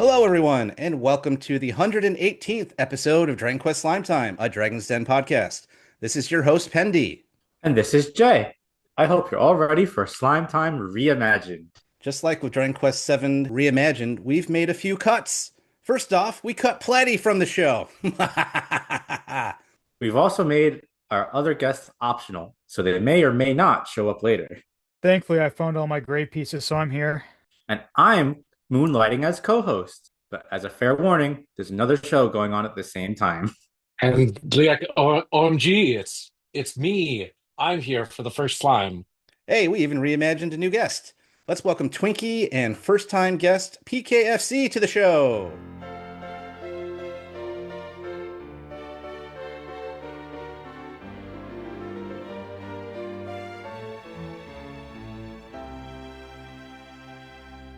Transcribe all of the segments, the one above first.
Hello, everyone, and welcome to the 118th episode of Dragon Quest Slime Time, a Dragon's Den podcast. This is your host, Pendy. And this is Jay. I hope you're all ready for Slime Time Reimagined. Just like with Dragon Quest VII Reimagined, we've made a few cuts. First off, we cut Platy from the show. We've also made our other guests optional, so they may or may not show up later. Thankfully, I found all my gray pieces, so I'm here. And I'm moonlighting as co-host. But as a fair warning, there's another show going on at the same time. And like, OMG, it's me. I'm here for the first slime. Hey, we even reimagined a new guest. Let's welcome Twinkie and first-time guest PKFC to the show.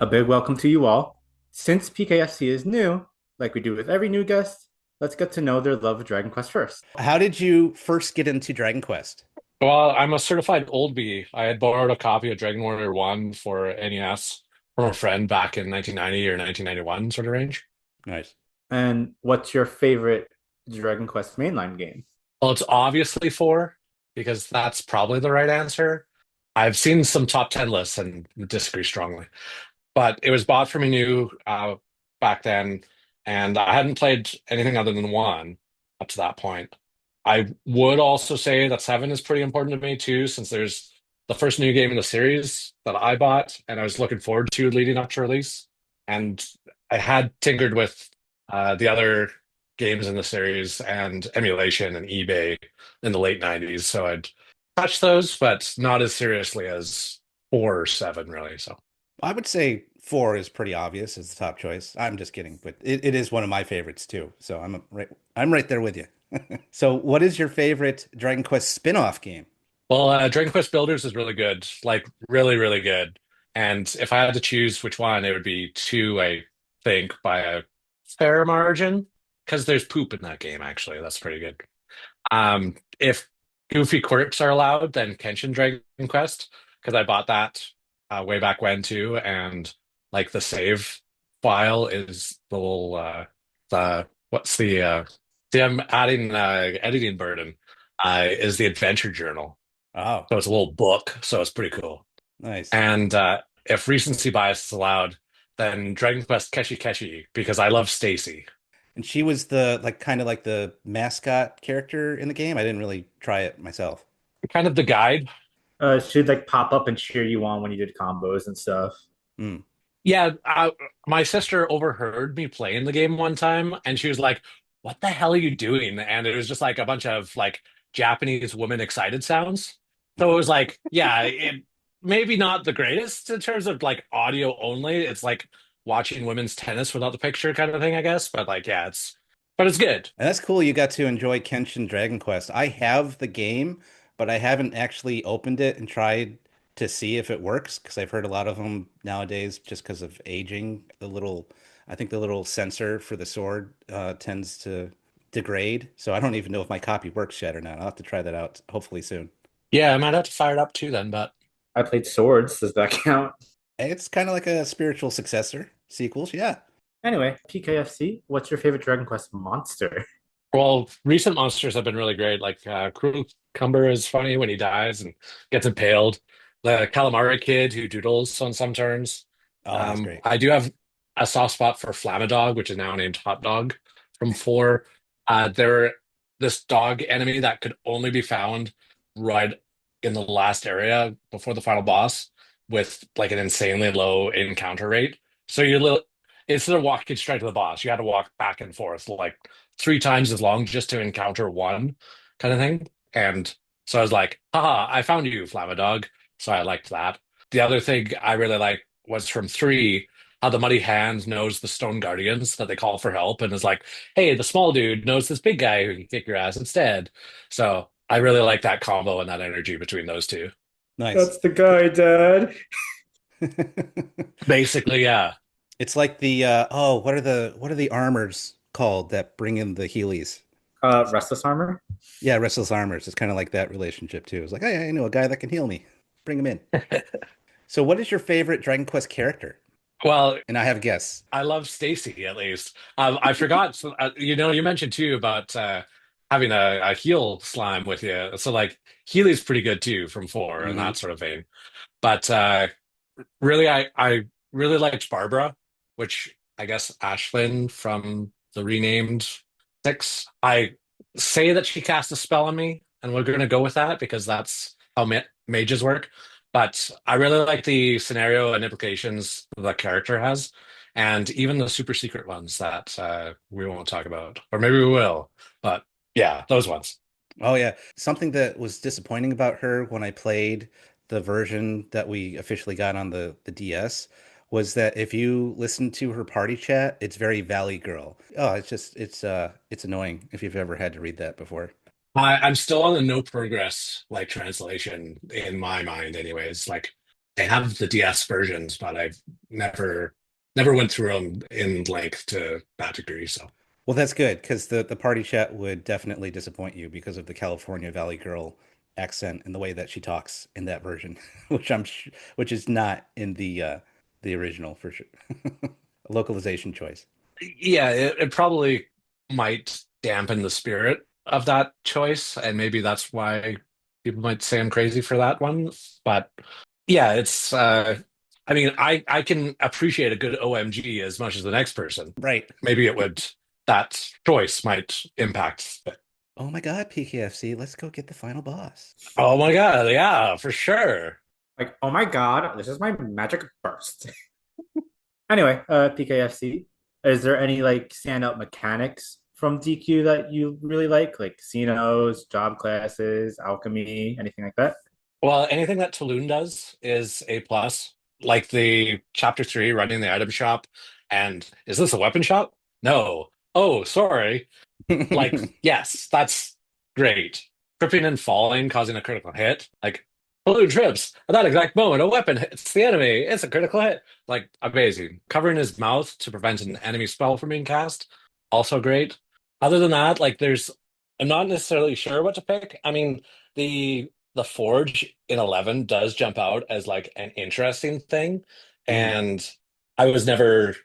A big welcome to you all. Since PKFC is new, like we do with every new guest, let's get to know their love of Dragon Quest first. How did you first get into Dragon Quest? Well, I'm a certified old bee. I had borrowed a copy of Dragon Warrior 1 for NES from a friend back in 1990 or 1991 sort of range. Nice. And what's your favorite Dragon Quest mainline game? Well, it's obviously 4 because that's probably the right answer. I've seen some top 10 lists and disagree strongly. But it was bought for me new back then, and I hadn't played anything other than 1 up to that point. I would also say that 7 is pretty important to me too, since there's the first new game in the series that I bought and I was looking forward to leading up to release. And I had tinkered with the other games in the series and emulation and eBay in the late 90s. So I'd touch those, but not as seriously as 4 or 7, really. So I would say 4 is pretty obvious as the top choice. I'm just kidding, but it is one of my favorites too. So I'm right there with you. So what is your favorite Dragon Quest spin-off game? well, Dragon Quest Builders is really good, like really, really good. And if I had to choose which one, it would be 2, I think, by a fair margin, because there's poop in that game, actually. That's pretty good. If goofy quirks are allowed, then Kenshin Dragon Quest, because I bought that way back when too, and like the save file is the little the what's the see I'm adding editing burden is the adventure journal. Oh, So it's a little book, so it's pretty cool. nice. And if recency bias is allowed, then Dragon Quest Keshi Keshi, because I love Stacy. And she was the like kind of like the mascot character in the game. I didn't really try it myself. Kind of the guide. She'd like pop up and cheer you on when you did combos and stuff. Hmm. Yeah, my sister overheard me playing the game one time, and she was like, "What the hell are you doing?" And it was just like a bunch of like Japanese woman excited sounds. So it was like, yeah, maybe not the greatest in terms of like audio only. It's like watching women's tennis without the picture kind of thing, I guess. But like, yeah, but it's good. And that's cool. You got to enjoy Kenshin Dragon Quest. I have the game, but I haven't actually opened it and tried to see if it works because I've heard a lot of them nowadays just because of aging. I think the little sensor for the sword tends to degrade. So I don't even know if my copy works yet or not. I'll have to try that out hopefully soon. Yeah, I might have to fire it up too then, but I played Swords. Does that count? It's kind of like a spiritual successor. Sequels, yeah. Anyway, PKFC, what's your favorite Dragon Quest monster? well, recent monsters have been really great. Like Cruel Cumber is funny when he dies and gets impaled. The Calamari Kid who doodles on some turns. Oh, he's great. I do have a soft spot for Flamadog, which is now named Hot Dog from 4. They're this dog enemy that could only be found right in the last area before the final boss with like an insanely low encounter rate. So instead of walking straight to the boss, you had to walk back and forth like 3 times as long just to encounter one kind of thing. And so I was like, haha, I found you, Flamadog. So I liked that. The other thing I really liked was from 3, how the Muddy Hand knows the Stone Guardians that they call for help and is like, hey, the small dude knows this big guy who can kick your ass instead. So I really like that combo and that energy between those two. Nice. That's the guy, Dad. Basically, yeah. It's like what are the armors called that bring in the Heelys? Restless Armor. Yeah, Restless Armors. It's kind of like that relationship too. It's like, hey, I know a guy that can heal me. Bring him in. So what is your favorite Dragon Quest character? Well, And I have a guess. I love Stacy at least. I forgot. So, you mentioned too about having a heal slime with you. So like Healy's pretty good too from four and Hmm. that sort of vein. But really, I really liked Barbara, which I guess Ashlyn from the renamed six. I say that she cast a spell on me, and we're going to go with that because that's how mages work. But I really like the scenario and implications the character has, and even the super secret ones that we won't talk about, or maybe we will. But yeah, those ones. Oh yeah. Something that was disappointing about her when I played the version that we officially got on the DS was that if you listen to her party chat, it's very Valley Girl. Oh, it's annoying if you've ever had to read that before. I'm still on the no progress like translation in my mind, anyways. Like I have the DS versions, but I've never went through them in length to that degree. So Well, that's good because the party chat would definitely disappoint you because of the California Valley Girl accent and the way that she talks in that version, which is not in the original for sure. A localization choice. yeah, it probably might dampen the spirit of that choice, and maybe that's why people might say I'm crazy for that one. But yeah, it's I mean, I can appreciate a good OMG as much as the next person. Right. Maybe it would that choice might impact it. Oh my God, PKFC, let's go get the final boss. Oh my God, yeah, for sure. Like, oh my God, this is my magic burst. Anyway, PKFC, is there any like standout mechanics from DQ that you really like casinos, job classes, alchemy, anything like that? Well, anything that Tulun does is a plus. Like the chapter three running the item shop. And is this a weapon shop? No. Oh, sorry. Like, yes, that's great. Tripping and falling, causing a critical hit. Like, balloon trips. At that exact moment, a weapon hits the enemy. It's a critical hit. Like, amazing. Covering his mouth to prevent an enemy spell from being cast. Also great. Other than that, like, I'm not necessarily sure what to pick. I mean, the Forge in 11 does jump out as like an interesting thing. Mm. And I was never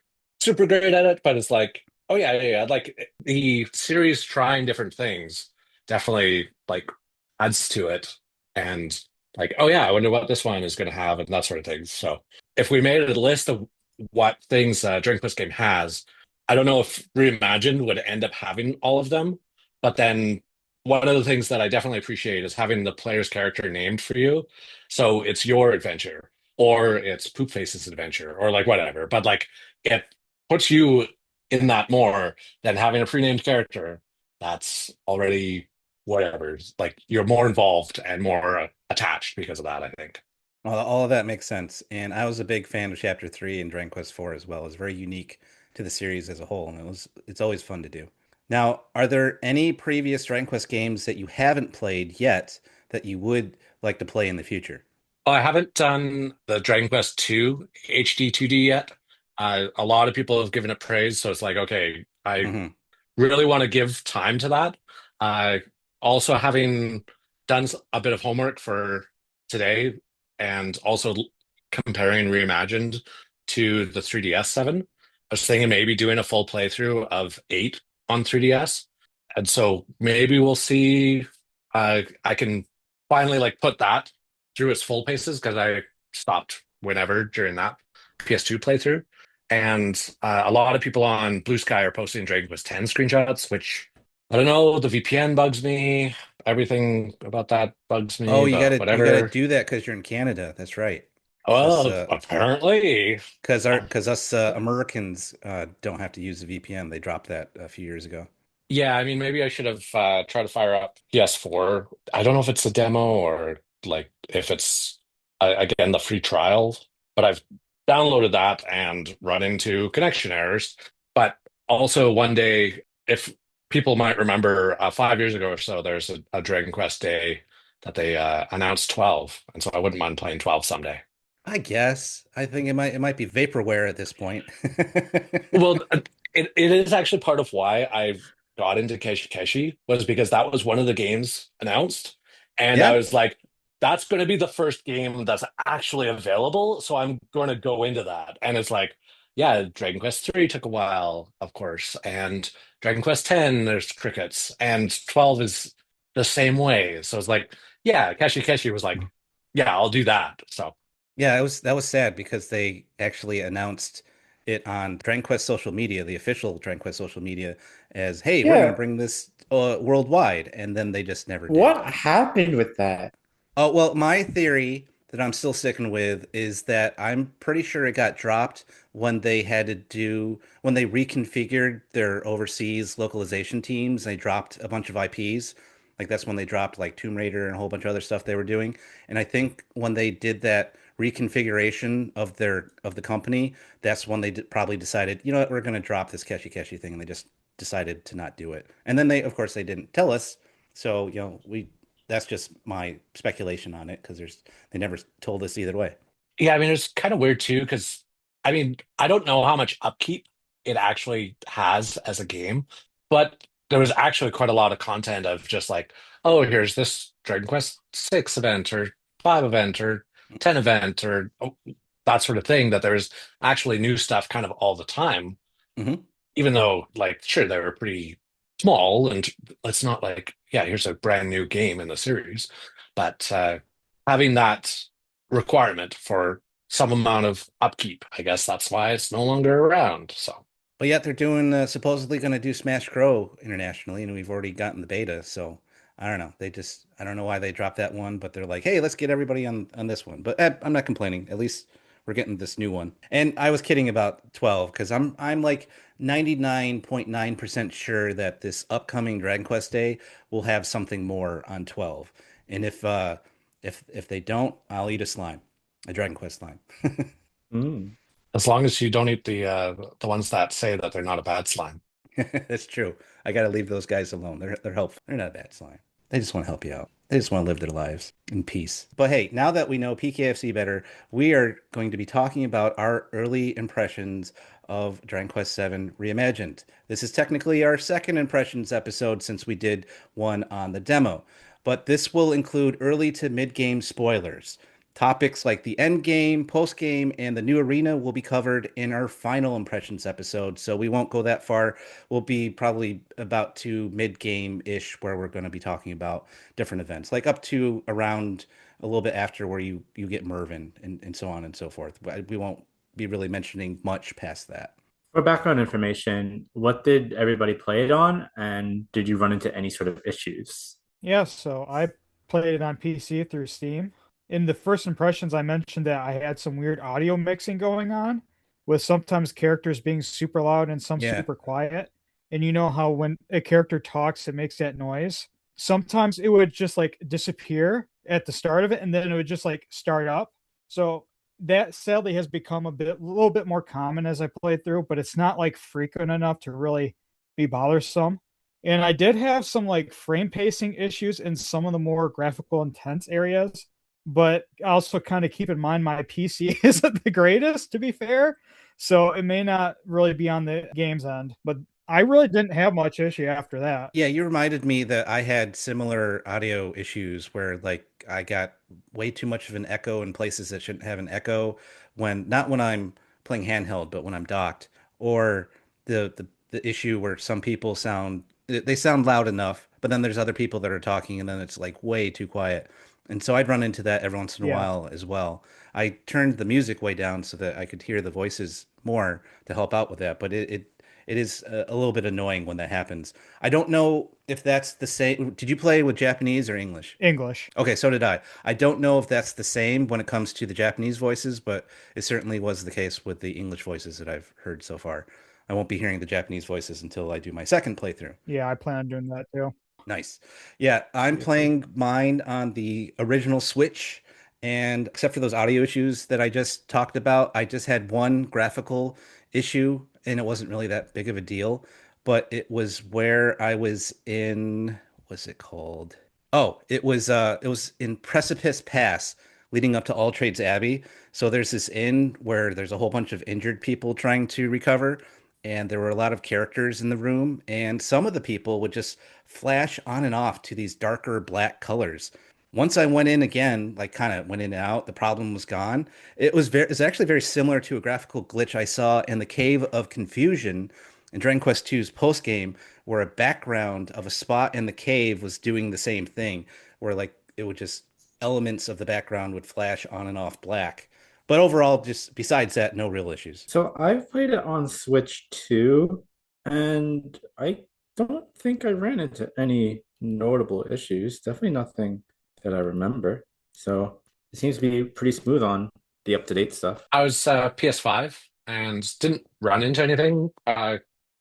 super great at it, but it's like, oh yeah, yeah, yeah. Like the series trying different things definitely like adds to it. And like, oh yeah, I wonder what this one is going to have and that sort of thing. So if we made a list of what things Dragon Quest game has, I don't know if Reimagined would end up having all of them, but then one of the things that I definitely appreciate is having the player's character named for you. So it's your adventure or it's Poop Face's adventure or like whatever. But like it puts you in that more than having a pre-named character that's already whatever. Like you're more involved and more attached because of that, I think. All of that makes sense. And I was a big fan of Chapter 3 and Dragon Quest 4 as well. It's very unique to the series as a whole, and it's always fun to do. Now, are there any previous Dragon Quest games that you haven't played yet that you would like to play in the future? I haven't done the Dragon Quest II HD 2D yet. A lot of people have given it praise, so it's like, okay, I Hmm. really want to give time to that. Uh, Also, having done a bit of homework for today and also comparing Reimagined to the 3DS 7, I was thinking maybe doing a full playthrough of 8 on 3DS. And so maybe we'll see. I can finally like put that through its full paces because I stopped whenever during that PS2 playthrough. And a lot of people on Blue Sky are posting Dragon Quest 10 screenshots, which I don't know. The VPN bugs me. Everything about that bugs Oh, me, you but gotta whatever. do that because you're in Canada. That's right. Us Well, apparently. because us Americans don't have to use the VPN. They dropped that a few years ago. Yeah, I mean, maybe I should have tried to fire up PS4. I don't know if it's a demo or like if it's again the free trial, but I've downloaded that and run into connection errors. But also one day, if people might remember, 5 years ago or so, there's a Dragon Quest Day that they announced 12, and so I wouldn't mind playing 12 someday. I guess. I think it might be vaporware at this point. Well, it is actually part of why I got into Keshi Keshi was because that was one of the games announced. And I Yeah. was like, that's going to be the first game that's actually available. So I'm going to go into that. And it's like, yeah, Dragon Quest III took a while, of course, and Dragon Quest X, there's crickets, and 12 is the same way. So it's like, yeah, Keshi Keshi was like, yeah, I'll do that. So Yeah, it was that was sad because they actually announced it on Dragon Quest social media, the official Dragon Quest social media, as, "Hey, we're going to Yeah. bring this worldwide," and then they just never did. What happened with that? Oh, well, my theory that I'm still sticking with is that I'm pretty sure it got dropped when they reconfigured their overseas localization teams. They dropped a bunch of IPs. Like that's when they dropped like Tomb Raider and a whole bunch of other stuff they were doing. And I think when they did that reconfiguration of the company, that's when they probably decided, you know what, we're going to drop this Keshi Keshi thing, and they just decided to not do it. And then of course, they didn't tell us. So, we that's just my speculation on it because they never told us either way. yeah, I mean, it's kind of weird too, because I mean, I don't know how much upkeep it actually has as a game, but there was actually quite a lot of content of just like, oh, here's this Dragon Quest VI event or five event or 10 event or that sort of thing, that there's actually new stuff kind of all the time, Hmm. even though, like, sure, they were pretty small and it's not like, yeah, here's a brand new game in the series, but having that requirement for some amount of upkeep, I guess that's why it's no longer around. So, But yet they're doing supposedly going to do Smash Grow internationally, and we've already gotten the beta. So I don't know. I don't know why they dropped that one, but they're like, hey, let's get everybody on this one. But I'm not complaining. At least we're getting this new one. And I was kidding about 12 because I'm like 99.9% sure that this upcoming Dragon Quest Day will have something more on 12. And if they don't, I'll eat a slime, a Dragon Quest slime. Mm. as long as you don't eat the ones that say that they're not a bad slime. That's true. I got to leave those guys alone. They're helpful. They're not a bad slime. They just want to help you out. They just want to live their lives in peace. But hey, now that we know PKFC better, we are going to be talking about our early impressions of Dragon Quest VII Reimagined. This is technically our second impressions episode since we did one on the demo, but this will include early to mid-game spoilers. Topics like the end game, post game, and the new arena will be covered in our final impressions episode. So we won't go that far. We'll be probably about to mid game ish, where we're going to be talking about different events, like up to around a little bit after where you get Mervin and so on and so forth. But we won't be really mentioning much past that. For background information, what did everybody play it on, and did you run into any sort of issues? Yeah, so I played it on PC through Steam. In the first impressions, I mentioned that I had some weird audio mixing going on, with sometimes characters being super loud and some Yeah. super quiet. And you know how when a character talks, it makes that noise? Sometimes it would just like disappear at the start of it, and then it would just like start up. So that sadly has become a little bit more common as I play through, but it's not like frequent enough to really be bothersome. And I did have some like frame pacing issues in some of the more graphical intense areas, but also kind of keep in mind my PC isn't the greatest, to be fair. So it may not really be on the game's end, but I really didn't have much issue after that. Yeah, you reminded me that I had similar audio issues where like I got way too much of an echo in places that shouldn't have an echo when not when I'm playing handheld, but when I'm docked, or the issue where some people they sound loud enough, but then there's other people that are talking and then it's like way too quiet. And so I'd run into that every once in a Yeah. while as well. I turned the music way down so that I could hear the voices more to help out with that, but it is a little bit annoying when that happens. I don't know if that's the same. Did you play with Japanese or English? English. Okay, so did I. I don't know if that's the same when it comes to the Japanese voices, but it certainly was the case with the English voices that I've heard so far. I won't be hearing the Japanese voices until I do my second playthrough. Yeah, I plan on doing that too. Nice. Yeah, I'm Yes, sir. playing mine on the original Switch, and except for those audio issues that I just talked about, I just had one graphical issue, and it wasn't really that big of a deal, but it was where I was in, what's it called? Oh, it was in Precipice Pass leading up to All Trades Abbey. So there's this inn where there's a whole bunch of injured people trying to recover, and there were a lot of characters in the room, and some of the people would just flash on and off to these darker black colors. Once I went in again, like kind of went in and out, the problem was gone. It's actually very similar to a graphical glitch I saw in the Cave of Confusion in Dragon Quest II's post game, where a background of a spot in the cave was doing the same thing, where like it would just elements of the background would flash on and off black. But overall, just besides that, no real issues. So I've played it on Switch too, and I don't think I ran into any notable issues. Definitely nothing that I remember. So it seems to be pretty smooth on the up-to-date stuff. I was PS5 and didn't run into anything.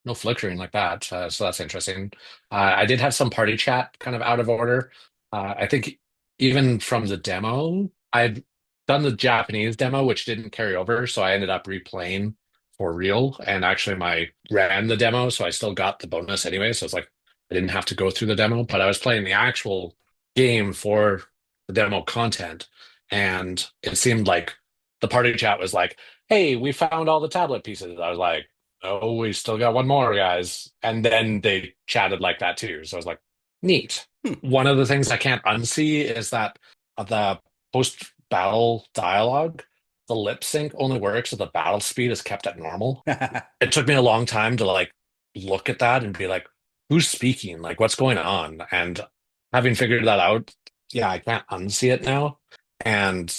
No flickering like that. So that's interesting. I did have some party chat kind of out of order. I think even from the demo, I'd done the Japanese demo, which didn't carry over. So I ended up replaying for real and actually my ran the demo. So I still got the bonus anyway. So it's like I didn't have to go through the demo, but I was playing the actual game for the demo content. And it seemed like the party chat was like, "Hey, we found all the tablet pieces." I was like, "Oh, we still got one more, guys." And then they chatted like that too. So I was like, neat. One of the things I can't unsee is that the post-battle dialogue, the lip sync only works if the battle speed is kept at normal. It took me a long time to like look at that and be like, who's speaking? Like, what's going on? And having figured that out, yeah, I can't unsee it now. And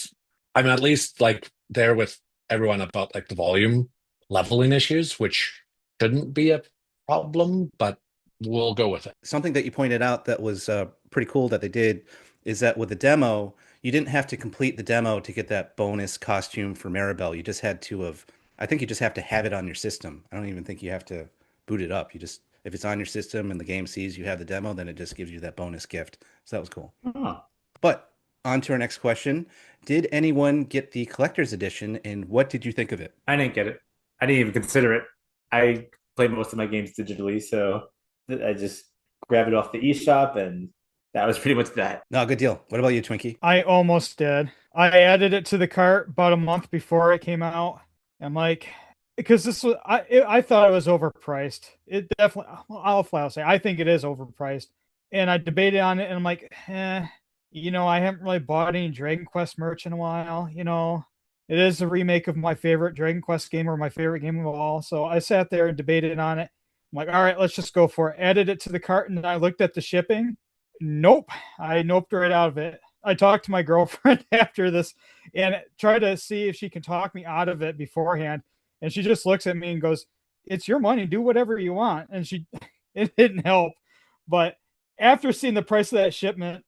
I'm at least like there with everyone about like the volume leveling issues, which shouldn't be a problem, but we'll go with it. Something that you pointed out that was pretty cool that they did is that with the demo, you didn't have to complete the demo to get that bonus costume for Maribel. You just had to have, I think you just have to have it on your system. I don't even think you have to boot it up. You just, if it's on your system and the game sees you have the demo, then it just gives you that bonus gift. So that was cool. Oh, But on to our next question. Did anyone get the collector's edition and what did you think of it? I didn't get it. I didn't even consider it. I play most of my games digitally, so I just grab it off the eShop, and that was pretty much that. No, good deal. What about you, Twinkie? I almost did. I added it to the cart about a month before it came out. I'm like, because I thought it was overpriced. It definitely, well, I'll flat out say I think it is overpriced. And I debated on it, and I'm like, I haven't really bought any Dragon Quest merch in a while. It is a remake of my favorite Dragon Quest game or my favorite game of all. So I sat there and debated on it. I'm like, all right, let's just go for it. Added it to the cart, and I looked at the shipping. Nope, I noped right out of it. I talked to my girlfriend after this and tried to see if she can talk me out of it beforehand. And she just looks at me and goes, "It's your money. Do whatever you want." And it didn't help. But after seeing the price of that shipment,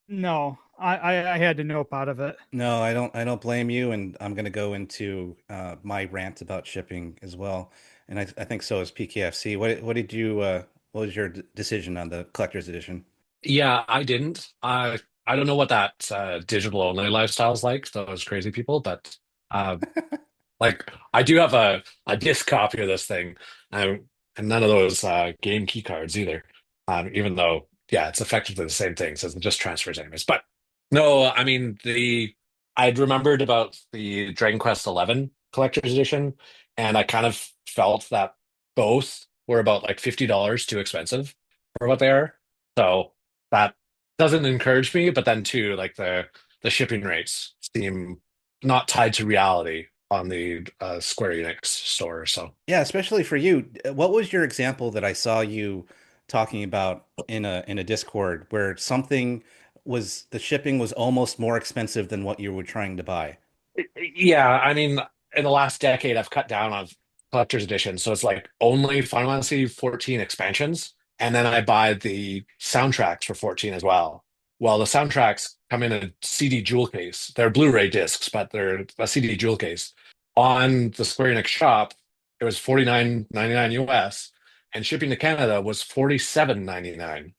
no, I had to nope out of it. No, I don't blame you, and I'm going to go into my rant about shipping as well. And I think so is PKFC. What did you what was your decision on the collector's edition? Yeah, I didn't. I don't know what that digital only lifestyle is like, those crazy people, but uh, like I do have a disc copy of this thing, and none of those game key cards either. Even though, yeah, it's effectively the same thing, so it just transfers anyways. But no, I mean I'd remembered about the Dragon Quest XI collector's edition, and I kind of felt that both were about like $50 too expensive for what they are. So that doesn't encourage me, but then too, like the shipping rates seem not tied to reality on the Square Enix store. So Yeah, especially for you. What was your example that I saw you talking about in a Discord where something was the shipping was almost more expensive than what you were trying to buy? yeah, I mean, in the last decade, I've cut down on collector's edition, so it's like only Final Fantasy 14 expansions, and then I buy the soundtracks for 14 as well. Well, the soundtracks come in a CD jewel case. They're Blu-ray discs, but they're a CD jewel case. On the Square Enix shop, it was 49.99 US, and shipping to Canada was 47.99.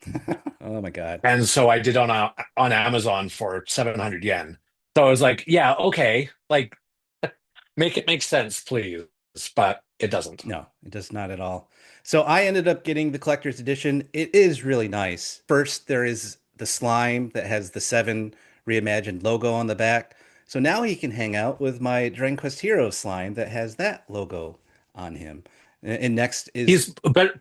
Oh my God. And so I did on Amazon for 700 yen. So I was like, yeah, okay, like make it make sense, please. But it doesn't. No, it does not at all. So I ended up getting the collector's edition. It is really nice. First, there is the slime that has the Seven Reimagined logo on the back. So now he can hang out with my Dragon Quest Hero slime that has that logo on him. And next He's is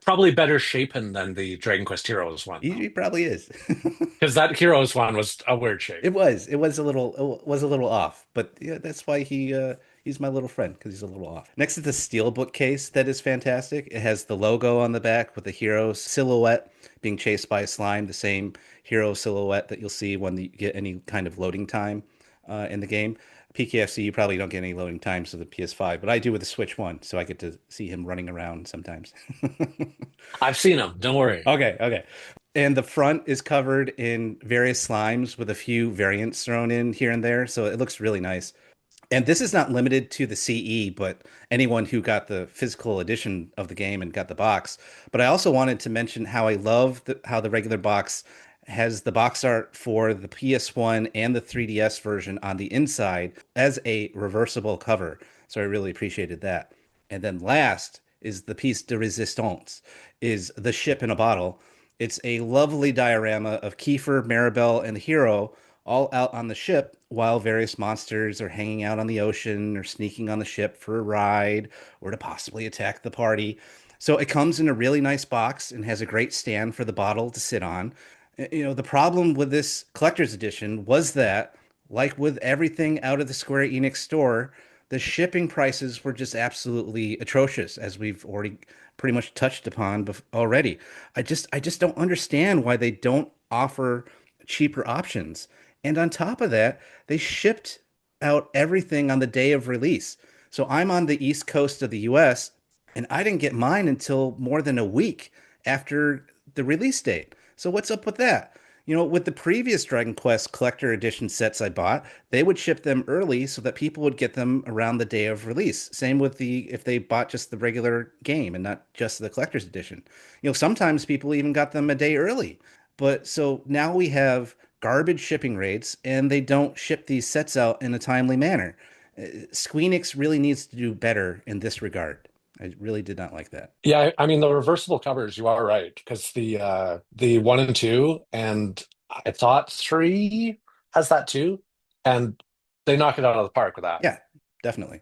probably better shapen than the Dragon Quest Heroes one, though, he probably is. because that Heroes one was a weird shape. It was a little off, but yeah, that's why he's my little friend because he's a little off. Next is the steelbook case that is fantastic. It has the logo on the back with the hero silhouette being chased by a slime, the same hero silhouette that you'll see when you get any kind of loading time in the game. PKFC, you probably don't get any loading times of the PS5, but I do with the Switch One, so I get to see him running around sometimes. I've seen him. Don't worry. Okay, okay. And the front is covered in various slimes with a few variants thrown in here and there, so it looks really nice. And this is not limited to the CE, but anyone who got the physical edition of the game and got the box. But I also wanted to mention how I love how the regular box has the box art for the PS1 and the 3DS version on the inside as a reversible cover. So I really appreciated that. And then last is the piece de resistance, is the ship in a bottle. It's a lovely diorama of Kiefer, Maribel, and the hero all out on the ship while various monsters are hanging out on the ocean or sneaking on the ship for a ride or to possibly attack the party. So it comes in a really nice box and has a great stand for the bottle to sit on. You know, the problem with this collector's edition was that, like with everything out of the Square Enix store, the shipping prices were just absolutely atrocious, as we've already pretty much touched upon already. I just don't understand why they don't offer cheaper options. And on top of that, they shipped out everything on the day of release. So I'm on the East Coast of the US, and I didn't get mine until more than a week after the release date. So what's up with that? You know, with the previous Dragon Quest collector edition sets I bought, they would ship them early so that people would get them around the day of release. Same with the if they bought just the regular game and not just the collector's edition. You know, sometimes people even got them a day early. But so now we have garbage shipping rates and they don't ship these sets out in a timely manner. Squeenix really needs to do better in this regard. I really did not like that. Yeah, I mean the reversible covers, you are right, because the one and two, and I thought three has that too, and they knock it out of the park with that. Yeah, definitely.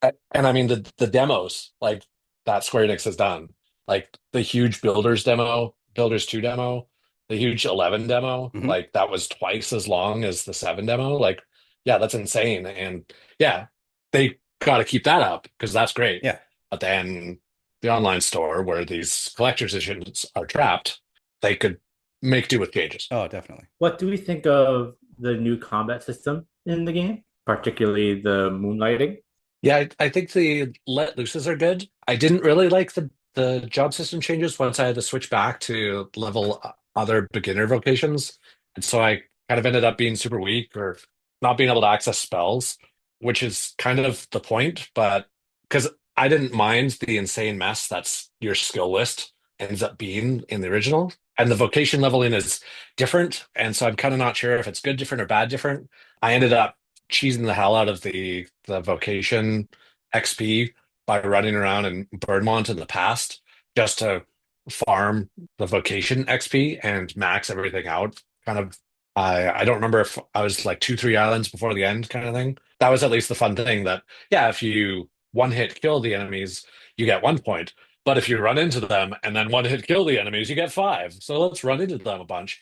And I mean the demos like that Square Enix has done, like the huge Builders demo, Builders 2 demo, the huge 11 demo, Hmm. like that was twice as long as the 7 demo. Like, yeah, that's insane. And yeah, they got to keep that up because that's great. Yeah. But then the online store where these collector's editions are trapped, they could make do with changes. Oh, definitely. What do we think of the new combat system in the game, particularly the moonlighting? Yeah, I think the let looses are good. I didn't really like the job system changes once I had to switch back to level other beginner vocations. And so I kind of ended up being super weak or not being able to access spells, which is kind of the point. But because I didn't mind the insane mess that's your skill list ends up being in the original. And the vocation leveling is different. And so I'm kind of not sure if it's good different or bad different. I ended up cheesing the hell out of the vocation XP by running around in Birdmont in the past just to farm the vocation XP and max everything out. Kind of, I don't remember if I was like 2, 3 islands before the end kind of thing. That was at least the fun thing that, yeah, if you one hit kill the enemies, you get 1 point. But if you run into them and then one hit kill the enemies, you get 5. So let's run into them a bunch.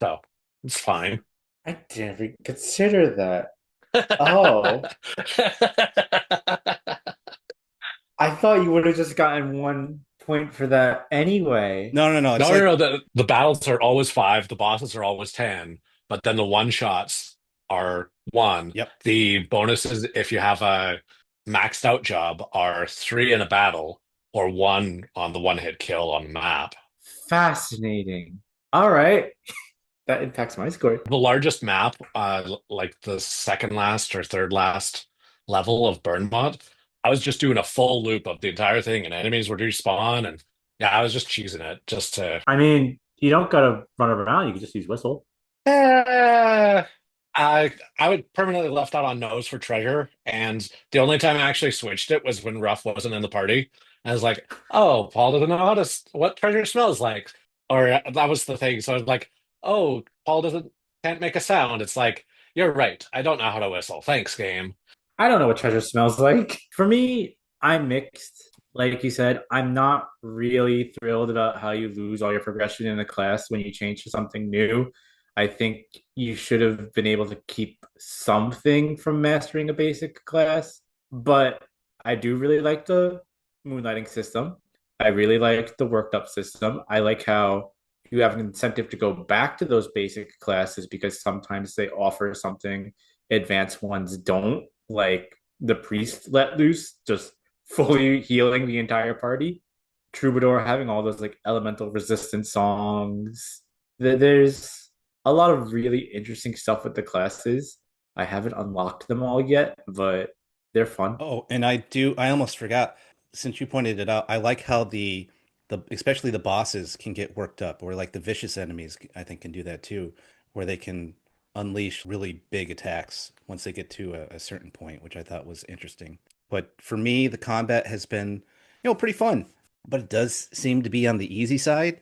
So it's fine. I didn't even consider that. Oh, I thought you would have just gotten 1 point for that anyway. No, no, no. It's No, like no, no. The battles are always 5. The bosses are always 10. But then the one shots are 1. yep. The bonuses, if you have a maxed out job, are 3 in a battle or 1 on the one hit kill on the map. Fascinating. All right. That impacts my score. The largest map, like the second last or third last level of Burnmont, I was just doing a full loop of the entire thing, and enemies would respawn, and yeah, I was just cheesing it just to. I mean, you don't gotta run around, you can just use whistle. Eh, I would permanently left out on nose for treasure, and the only time I actually switched it was when Ruff wasn't in the party. I was like, "Oh, Paul doesn't know what treasure smells like," or that was the thing. So I was like, "Oh, Paul doesn't can't make a sound." It's like, "You're right. I don't know how to whistle. Thanks, game." I don't know what treasure smells like. For me, I'm mixed. Like you said, I'm not really thrilled about how you lose all your progression in a class when you change to something new. I think you should have been able to keep something from mastering a basic class, but I do really like the moonlighting system. I really like the worked up system. I like how you have an incentive to go back to those basic classes because sometimes they offer something advanced ones don't, like the priest let loose, just fully healing the entire party. Troubadour having all those like elemental resistance songs. There's a lot of really interesting stuff with the classes. I haven't unlocked them all yet, but they're fun. Oh, and I almost forgot, since you pointed it out, I like how the especially the bosses can get worked up, or like the vicious enemies, I think can do that too, where they can unleash really big attacks once they get to a certain point, which I thought was interesting. But for me, the combat has been, pretty fun, but it does seem to be on the easy side.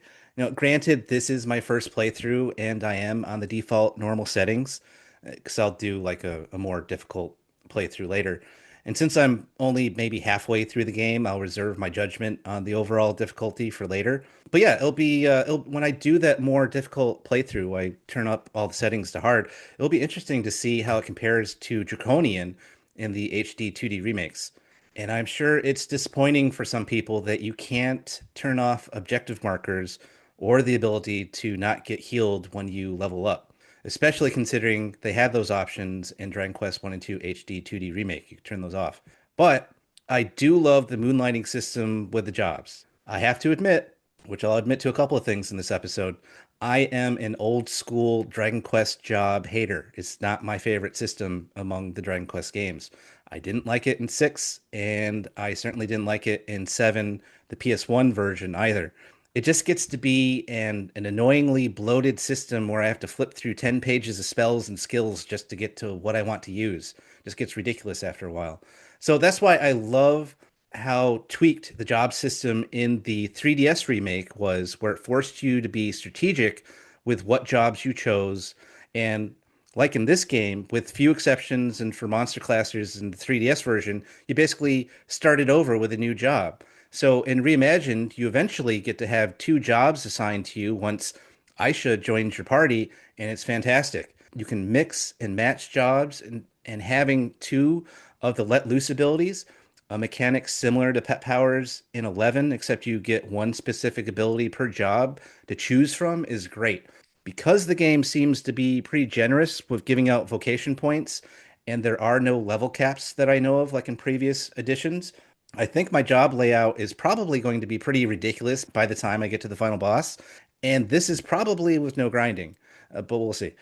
Granted, this is my first playthrough and I am on the default normal settings, because I'll do like a more difficult playthrough later. And since I'm only maybe halfway through the game, I'll reserve my judgment on the overall difficulty for later. But yeah, when I do that more difficult playthrough, I turn up all the settings to hard. It'll be interesting to see how it compares to Draconian in the HD 2D remakes. And I'm sure it's disappointing for some people that you can't turn off objective markers or the ability to not get healed when you level up, especially considering they had those options in Dragon Quest 1 and 2 HD 2D remake. You can turn those off. But I do love the moonlighting system with the jobs. I have to admit, which I'll admit to a couple of things in this episode, I am an old school Dragon Quest job hater. It's not my favorite system among the Dragon Quest games. I didn't like it in 6, and I certainly didn't like it in 7, the PS1 version either. It just gets to be an annoyingly bloated system where I have to flip through 10 pages of spells and skills just to get to what I want to use. It just gets ridiculous after a while. So that's why I love how tweaked the job system in the 3DS remake was, where it forced you to be strategic with what jobs you chose. And like in this game, with few exceptions and for monster classers in the 3DS version, you basically started over with a new job. So in Reimagined, you eventually get to have two jobs assigned to you once Aisha joins your party, and it's fantastic. You can mix and match jobs, and having two of the let loose abilities, a mechanic similar to pet powers in 11, except you get one specific ability per job to choose from, is great. Because the game seems to be pretty generous with giving out vocation points, and there are no level caps that I know of, like in previous editions, I think my job layout is probably going to be pretty ridiculous by the time I get to the final boss. And this is probably with no grinding, but we'll see.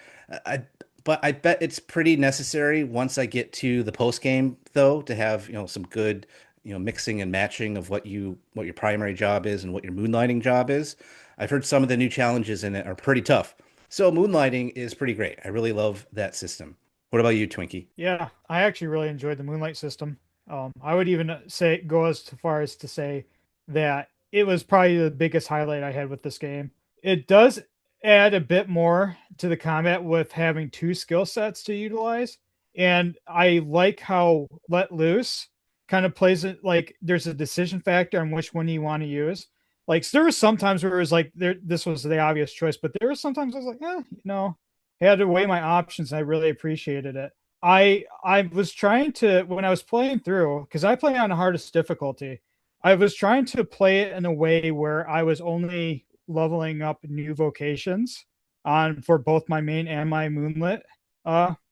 I but I bet it's pretty necessary once I get to the post game, though, to have some good mixing and matching of what your primary job is and what your moonlighting job is. I've heard some of the new challenges in it are pretty tough. So moonlighting is pretty great. I really love that system. What about you, Twinkie? Yeah, I actually really enjoyed the Moonlight system. I would even say go as far as to say that it was probably the biggest highlight I had with this game. It does add a bit more to the combat with having two skill sets to utilize, and I like how Let Loose kind of plays it like there's a decision factor on which one you want to use. Like there was sometimes where it was like this was the obvious choice, but there was sometimes I was like, I had to weigh my options, and I really appreciated it. I was trying to when I was playing through because I play on the hardest difficulty. I was trying to play it in a way where I was only leveling up new vocations on for both my main and my moonlit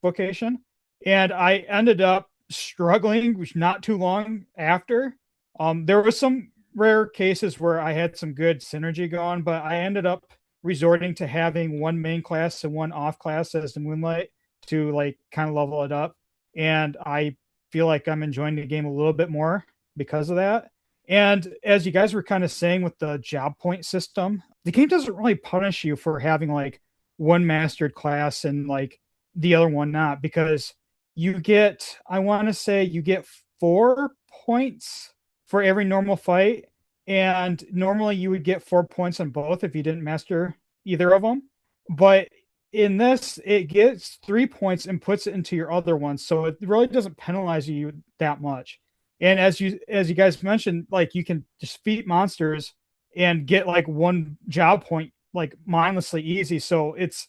vocation, and I ended up struggling, which not too long after. There was some rare cases where I had some good synergy going, but I ended up resorting to having one main class and one off class as the moonlight to like kind of level it up. And I feel like I'm enjoying the game a little bit more because of that. And as you guys were kind of saying with the job point system, the game doesn't really punish you for having like one mastered class and like the other one not, because you get, I want to say you get 4 points for every normal fight. And normally you would get 4 points on both if you didn't master either of them. But in this, it gets 3 points and puts it into your other one. So it really doesn't penalize you that much. And as you guys mentioned, like you can just defeat monsters and get like one job point like mindlessly easy. So it's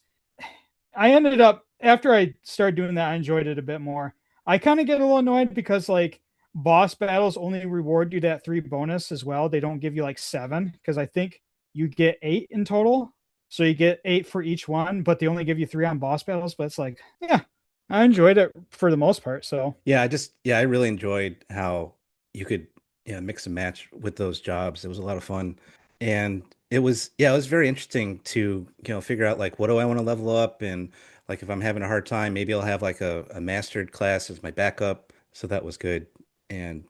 I ended up after I started doing that, I enjoyed it a bit more. I kind of get a little annoyed because like boss battles only reward you that 3 bonus as well. They don't give you like 7 because I think you get 8 in total. So you get 8 for each one, but they only give you 3 on boss battles. But it's like, yeah, I enjoyed it for the most part. So Yeah, I really enjoyed how you could, mix and match with those jobs. It was a lot of fun. And it was very interesting to, figure out like what do I want to level up, and like if I'm having a hard time, maybe I'll have like a mastered class as my backup. So that was good. And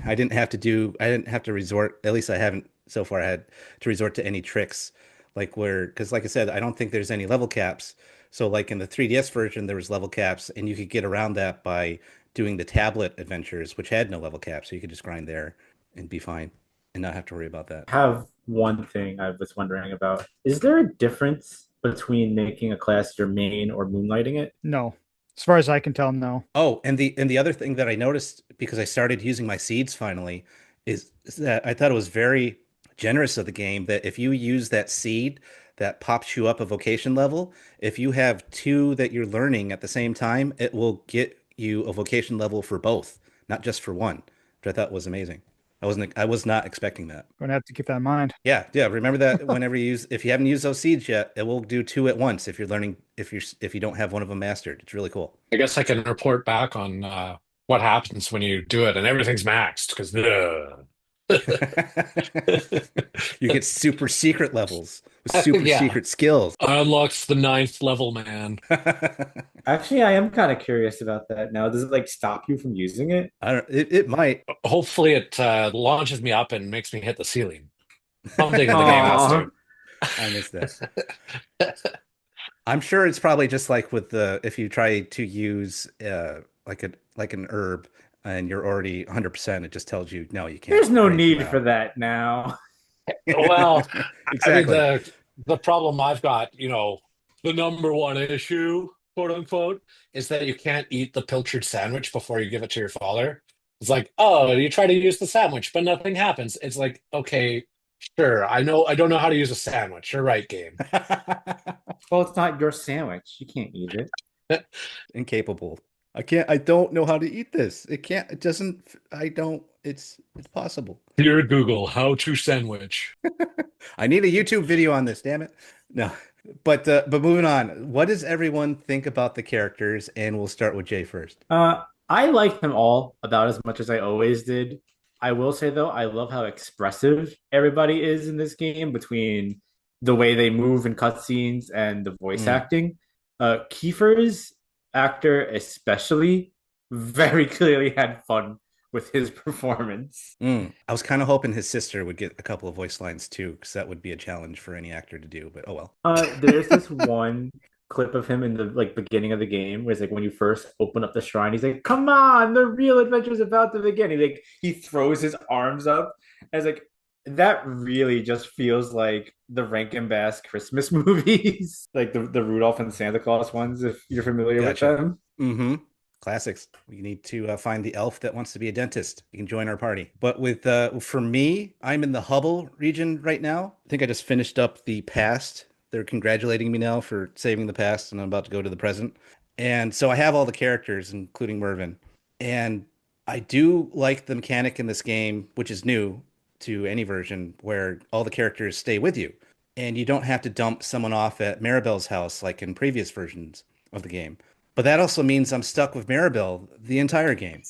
I didn't have to resort, at least I haven't so far had to resort to any tricks because like I said, I don't think there's any level caps. So like in the 3DS version, there was level caps, and you could get around that by doing the tablet adventures, which had no level cap. So you could just grind there and be fine and not have to worry about that. I have one thing I was wondering about. Is there a difference between making a class your main or moonlighting it? no, as far as I can tell, no. Oh, and the other thing that I noticed because I started using my seeds finally is that I thought it was very generous of the game that if you use that seed that pops you up a vocation level, if you have two that you're learning at the same time, it will get you a vocation level for both, not just for one, which I thought was amazing. I was not expecting that. Gonna have to keep that in mind. Yeah, yeah. Remember that whenever you use, if you haven't used those seeds yet, it will do two at once if you're learning, if you don't have one of them mastered. It's really cool. I guess I can report back on what happens when you do it and everything's maxed because You get super secret levels with super yeah, secret skills. unlocks the ninth level, man. Actually, I am kind of curious about that now. Does it like stop you from using it? It might. Hopefully, it launches me up and makes me hit the ceiling. Something in the game has Aw. to. I missed that. I'm sure it's probably just like with the if you try to use like an herb and you're already 100%, it just tells you no, you can't There's no raise the need morale. for that now. Well, I mean Exactly. the problem I've got, the number one issue, quote unquote, is that you can't eat the pilchard sandwich before you give it to your father. It's like, oh, you try to use the sandwich, but nothing happens. It's like, okay, sure, I don't know how to use a sandwich. You're right, game. Well, it's not your sandwich. You can't eat it. Incapable. I don't know how to eat this. It doesn't, it's possible. Dear Google, how to sandwich. I need a YouTube video on this, damn it. No. But moving on, what does everyone think about the characters? And we'll start with Jay first. I like them all about as much as I always did. I will say though, I love how expressive everybody is in this game between the way they move in cutscenes and the voice Mm, acting. Kiefer's actor especially very clearly had fun with his performance. mm. I was kind of hoping his sister would get a couple of voice lines too, because that would be a challenge for any actor to do, but oh well. There's this one clip of him in the like beginning of the game where it's like when you first open up the shrine, he's like, "Come on, the real adventure is about to begin." He throws his arms up, and it's like that really just feels like the Rankin Bass Christmas movies, like the Rudolph and Santa Claus ones, if you're familiar with Gotcha. them. Mm-hmm. Classics. We need to find the elf that wants to be a dentist. You can join our party. But for me, I'm in the Hubble region right now. I think I just finished up the past. They're congratulating me now for saving the past, and I'm about to go to the present. And so I have all the characters, including Mervin. And I do like the mechanic in this game, which is new to any version, where all the characters stay with you. And you don't have to dump someone off at Maribel's house like in previous versions of the game. But that also means I'm stuck with Maribel the entire game.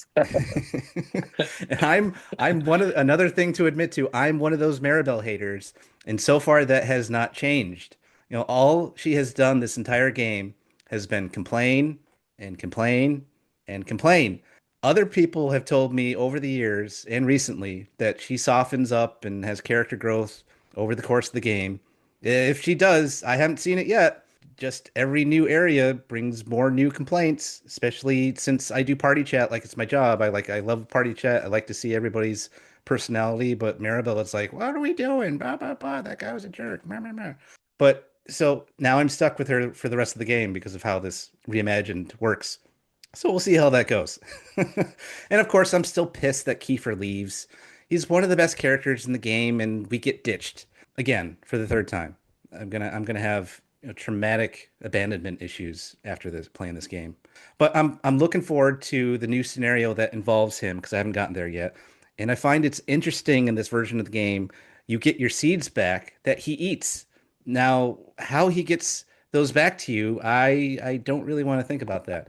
And I'm another thing to admit to, I'm one of those Maribel haters, and so far that has not changed. All she has done this entire game has been complain and complain and complain. Other people have told me over the years and recently that she softens up and has character growth over the course of the game. If she does, I haven't seen it yet. Just every new area brings more new complaints, especially since I do party chat like it's my job. I love party chat. I like to see everybody's personality, but Maribel, it's like, what are we doing? Blah blah blah. That guy was a jerk. Blah, blah, blah. But so now I'm stuck with her for the rest of the game because of how this reimagined works. So we'll see how that goes. And of course, I'm still pissed that Kiefer leaves. He's one of the best characters in the game, and we get ditched again for the third time. I'm gonna have traumatic abandonment issues after this playing this game. But I'm looking forward to the new scenario that involves him because I haven't gotten there yet. And I find it's interesting in this version of the game, you get your seeds back that he eats. Now, how he gets those back to you, I don't really want to think about that.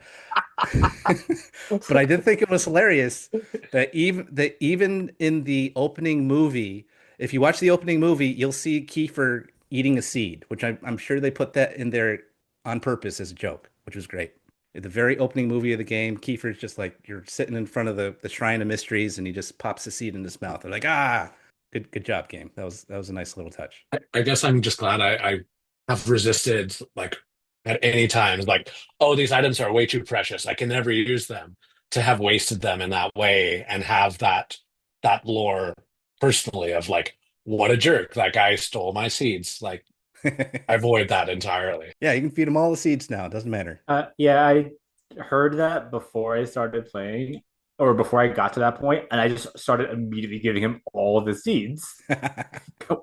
But I did think it was hilarious that even in the opening movie, if you watch the opening movie, you'll see Kiefer eating a seed, which I'm sure they put that in there on purpose as a joke, which was great. At the very opening movie of the game, Kiefer's just like you're sitting in front of the Shrine of Mysteries, and he just pops a seed in his mouth. They're like, ah, good job, game. That was a nice little touch. I guess I'm just glad I have resisted like at any time like, oh, these items are way too precious. I can never use them to have wasted them in that way and have that lore personally of like, what a jerk. That guy stole my seeds. Like I avoid that entirely. Yeah, you can feed him all the seeds now. It doesn't matter. Yeah, I heard that before I started playing, or before I got to that point, and I just started immediately giving him all the seeds.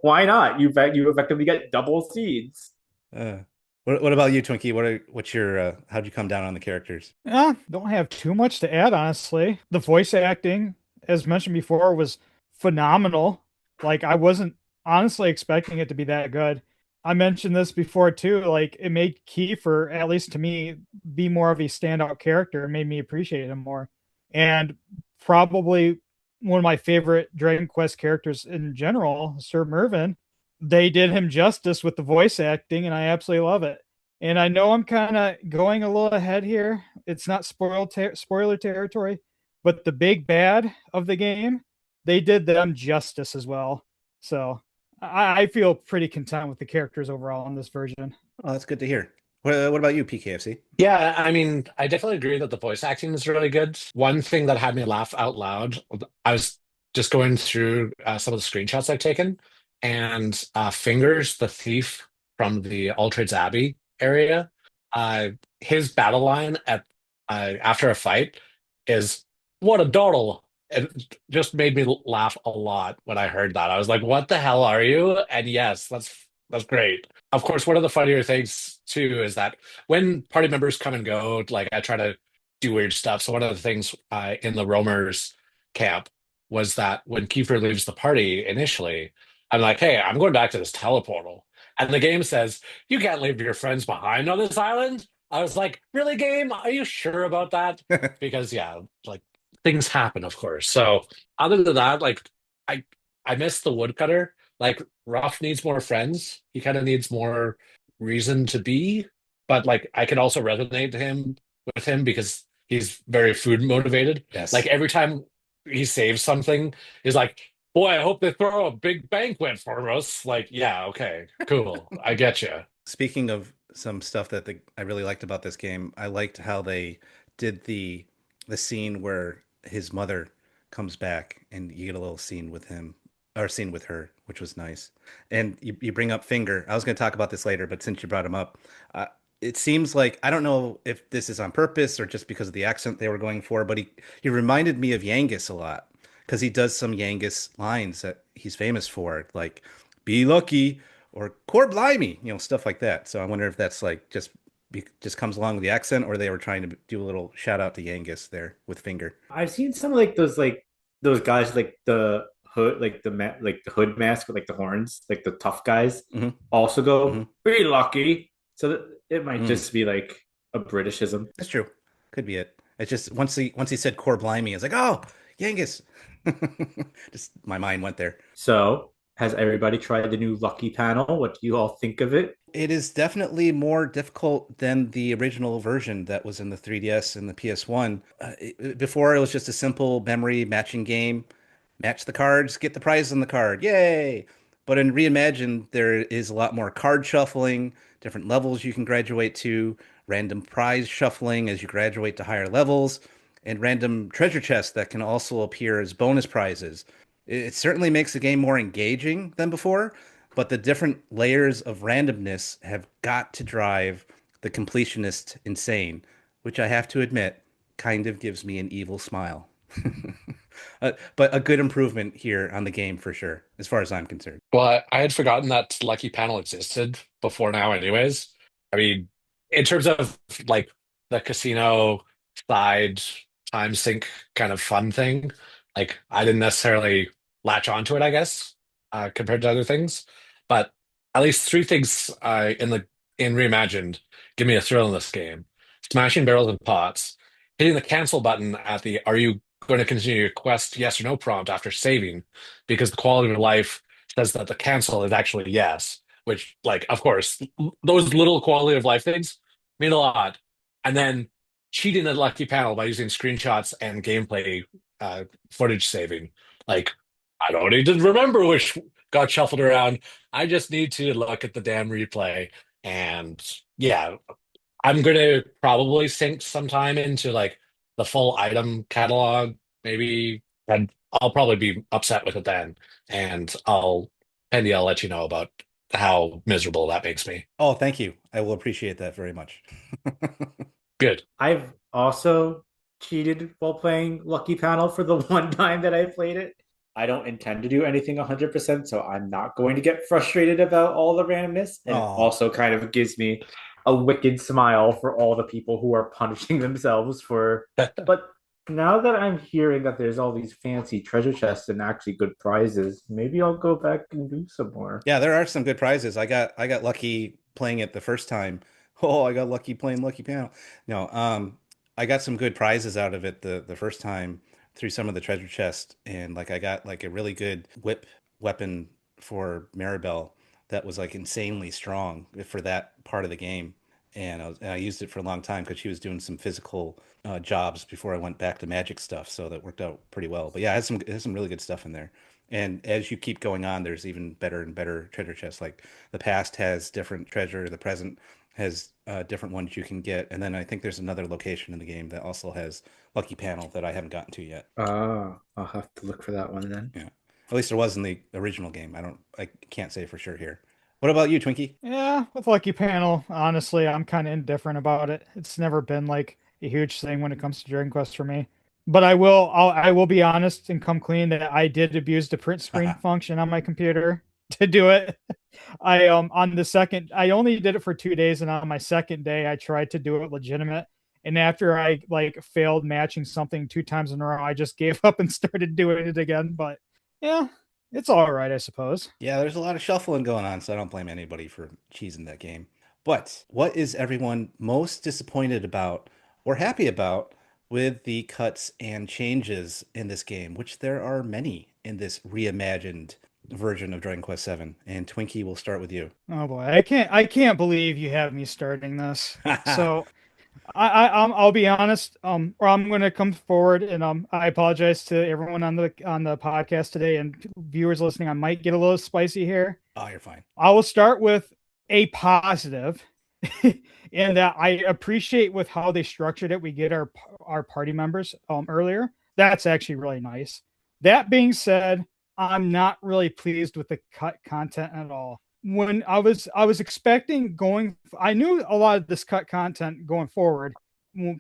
Why not? You effectively get double seeds. Uh, what about you, Twinkie? What's your how'd you come down on the characters? Don't have too much to add, honestly. The voice acting, as mentioned before, was phenomenal. Like I wasn't honestly expecting it to be that good. I mentioned this before too. Like it made Kiefer, at least to me, be more of a standout character and made me appreciate him more. And probably one of my favorite Dragon Quest characters in general, Sir Mervyn. They did him justice with the voice acting, and I absolutely love it. And I know I'm kind of going a little ahead here. It's not spoiler territory, but the big bad of the game, they did them justice as well. So I feel pretty content with the characters overall in this version. Oh, that's good to hear. What about you, PKFC? Yeah, I mean, I definitely agree that the voice acting is really good. One thing that had me laugh out loud, I was just going through some of the screenshots I've taken, and Fingers, the thief from the All Trades Abbey area, uh, his battle line at after a fight is "What a doddle!" It just made me laugh a lot when I heard that. I was like, "What the hell are you?" And yes, that's great. Of course, one of the funnier things too is that when party members come and go, like I try to do weird stuff. So one of the things in the roamers camp was that when Kiefer leaves the party initially, I'm like, hey, I'm going back to this teleportal. And the game says, you can't leave your friends behind on this island. I was like, really, game? Are you sure about that? Because yeah, like things happen, of course. So other than that, like I I miss the woodcutter. Like Ruff needs more friends. He kind of needs more reason to be. But like I can also resonate to him with him because he's very food motivated. Like Yes. every time he saves something, he's like, boy, I hope they throw a big banquet for us. Like, yeah, okay, cool. I get you. Speaking of some stuff that I really liked about this game, I liked how they did the scene where his mother comes back and you get a little scene with him or scene with her, which was nice. And you bring up Finger. I was going to talk about this later, but since you brought him up, it seems like I don't know if this is on purpose or just because of the accent they were going for, but he reminded me of Yangus a lot because he does some Yangus lines that he's famous for, like "Be lucky" or "Core blimey," stuff like that. So I wonder if that's like just comes along with the accent, or they were trying to do a little shout out to Yangus there with Finger. I've seen some like those guys like the hood like the hood mask with like the horns like the tough guys Hmm. also go Hmm. be lucky. So that it might Mm. just be like a Britishism. That's true. Could be it. It's just once he said "Core blimey," it's like, oh, Yangus. Just my mind went there. So has everybody tried the new Lucky panel? What do you all think of it? It is definitely more difficult than the original version that was in the 3DS and the PS1. Before, it was just a simple memory matching game. Match the cards, get the prize on the card. Yay! But in Reimagined, there is a lot more card shuffling, different levels you can graduate to, random prize shuffling as you graduate to higher levels, and random treasure chests that can also appear as bonus prizes. It certainly makes the game more engaging than before, but the different layers of randomness have got to drive the completionist insane, which I have to admit, kind of gives me an evil smile. But a good improvement here on the game for sure, as far as I'm concerned. Well, I had forgotten that Lucky Panel existed before now, anyways. I mean, in terms of like the casino side time sync kind of fun thing, like I didn't necessarily latch onto it, I guess, compared to other things. But at least three things in Reimagined give me a thrill in this game: smashing barrels and pots, hitting the cancel button at the "Are you going to continue your quest? Yes or no" prompt after saving, because the quality of life says that the cancel is actually yes, which, like, of course, those little quality of life things mean a lot. And then cheating the lucky panel by using screenshots and gameplay footage saving. Like, I don't need to remember which got shuffled around. I just need to look at the damn replay. And yeah, I'm going to probably sink some time into like the full item catalog, maybe, and I'll probably be upset with it then. And Pendy, I'll let you know about how miserable that makes me. Oh, thank you. I will appreciate that very much. Good. I've also cheated while playing Lucky Panel for the one time that I played it. I don't intend to do anything 100%, so I'm not going to get frustrated about all the randomness. And it Oh, also kind of gives me a wicked smile for all the people who are punishing themselves for. But now that I'm hearing that there's all these fancy treasure chests and actually good prizes, maybe I'll go back and do some more. yeah, there are some good prizes. I got lucky playing it the first time. Oh, I got lucky playing Lucky Panel. No, I got some good prizes out of it the first time through some of the treasure chest, and like I got like a really good whip weapon for Maribel that was like insanely strong for that part of the game. And I used it for a long time because she was doing some physical jobs before I went back to magic stuff, so that worked out pretty well. But yeah, it has some really good stuff in there. And as you keep going on, there's even better and better treasure chests. Like the past has different treasure, the present has different ones you can get, and then I think there's another location in the game that also has Lucky Panel that I haven't gotten to yet. I'll have to look for that one then. Yeah, at least there was in the original game. I can't say for sure here. What about you, Twinkie? Yeah, with Lucky Panel, honestly, I'm kind of indifferent about it. It's never been like a huge thing when it comes to Dragon Quest for me. But I will be honest and come clean that I did abuse the print screen function on my computer to do it. I on the second I only did it for 2 days, and on my second day I tried to do it legitimate. And after I like failed matching something 2 times in a row, I just gave up and started doing it again. But yeah, it's all right, I suppose. Yeah, there's a lot of shuffling going on, so I don't blame anybody for cheesing that game. But what is everyone most disappointed about or happy about with the cuts and changes in this game, which there are many in this reimagined version of Dragon Quest VII? And Twinkie, will start with you. Oh boy, I can't believe you have me starting this. So I'll be honest. Or I'm going to come forward and I apologize to everyone on the podcast today and viewers listening. I might get a little spicy here. Oh, you're fine. I will start with a positive, and that I appreciate with how they structured it. We get our party members earlier. That's actually really nice. That being said, I'm not really pleased with the cut content at all. When I was expecting I knew a lot of this cut content going forward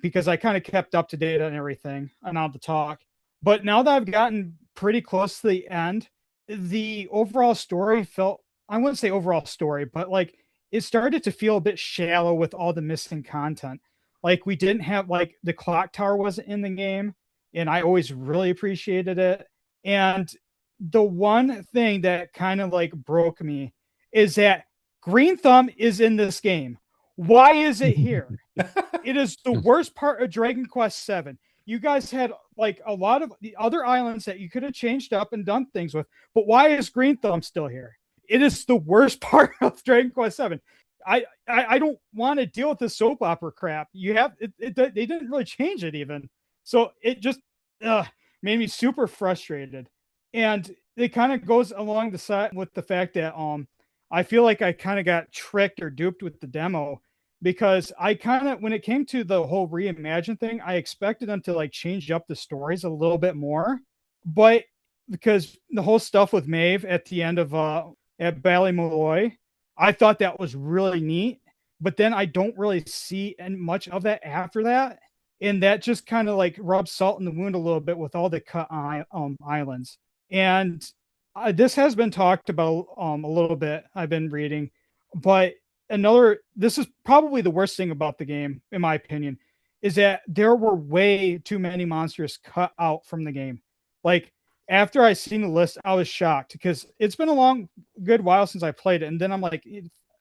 because I kind of kept up to date on everything and on the talk. But now that I've gotten pretty close to the end, the overall story felt, I wouldn't say overall story, but like it started to feel a bit shallow with all the missing content. Like we didn't have, like, the clock tower wasn't in the game, and I always really appreciated it. And the one thing that kind of like broke me is that Green Thumb is in this game. Why is it here? It is the worst part of Dragon Quest VII. You guys had like a lot of the other islands that you could have changed up and done things with, but why is Green Thumb still here? It is the worst part of Dragon Quest VII. I don't want to deal with this soap opera crap. They didn't really change it even, so it just made me super frustrated. And it kind of goes along the side with the fact that I feel like I kind of got tricked or duped with the demo, because I kind of, when it came to the whole reimagine thing, I expected them to like change up the stories a little bit more, but because the whole stuff with Maeve at the end of at Ballymolloy, I thought that was really neat, but then I don't really see much of that after that. and that just kind of like rubs salt in the wound a little bit with all the cut islands. And this has been talked about a little bit. I've been reading, but this is probably the worst thing about the game, in my opinion, is that there were way too many monsters cut out from the game. Like after I seen the list, I was shocked because it's been a good while since I played it, and then I'm like,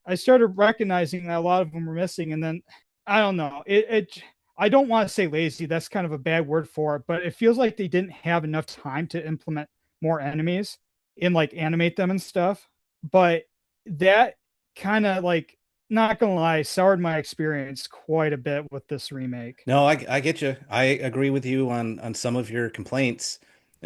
I started recognizing that a lot of them were missing, and then I don't know. I don't want to say lazy. That's kind of a bad word for it, but it feels like they didn't have enough time to implement more enemies and like animate them and stuff. But that kind of like, not gonna lie, soured my experience quite a bit with this remake. No, I get you. I agree with you on some of your complaints.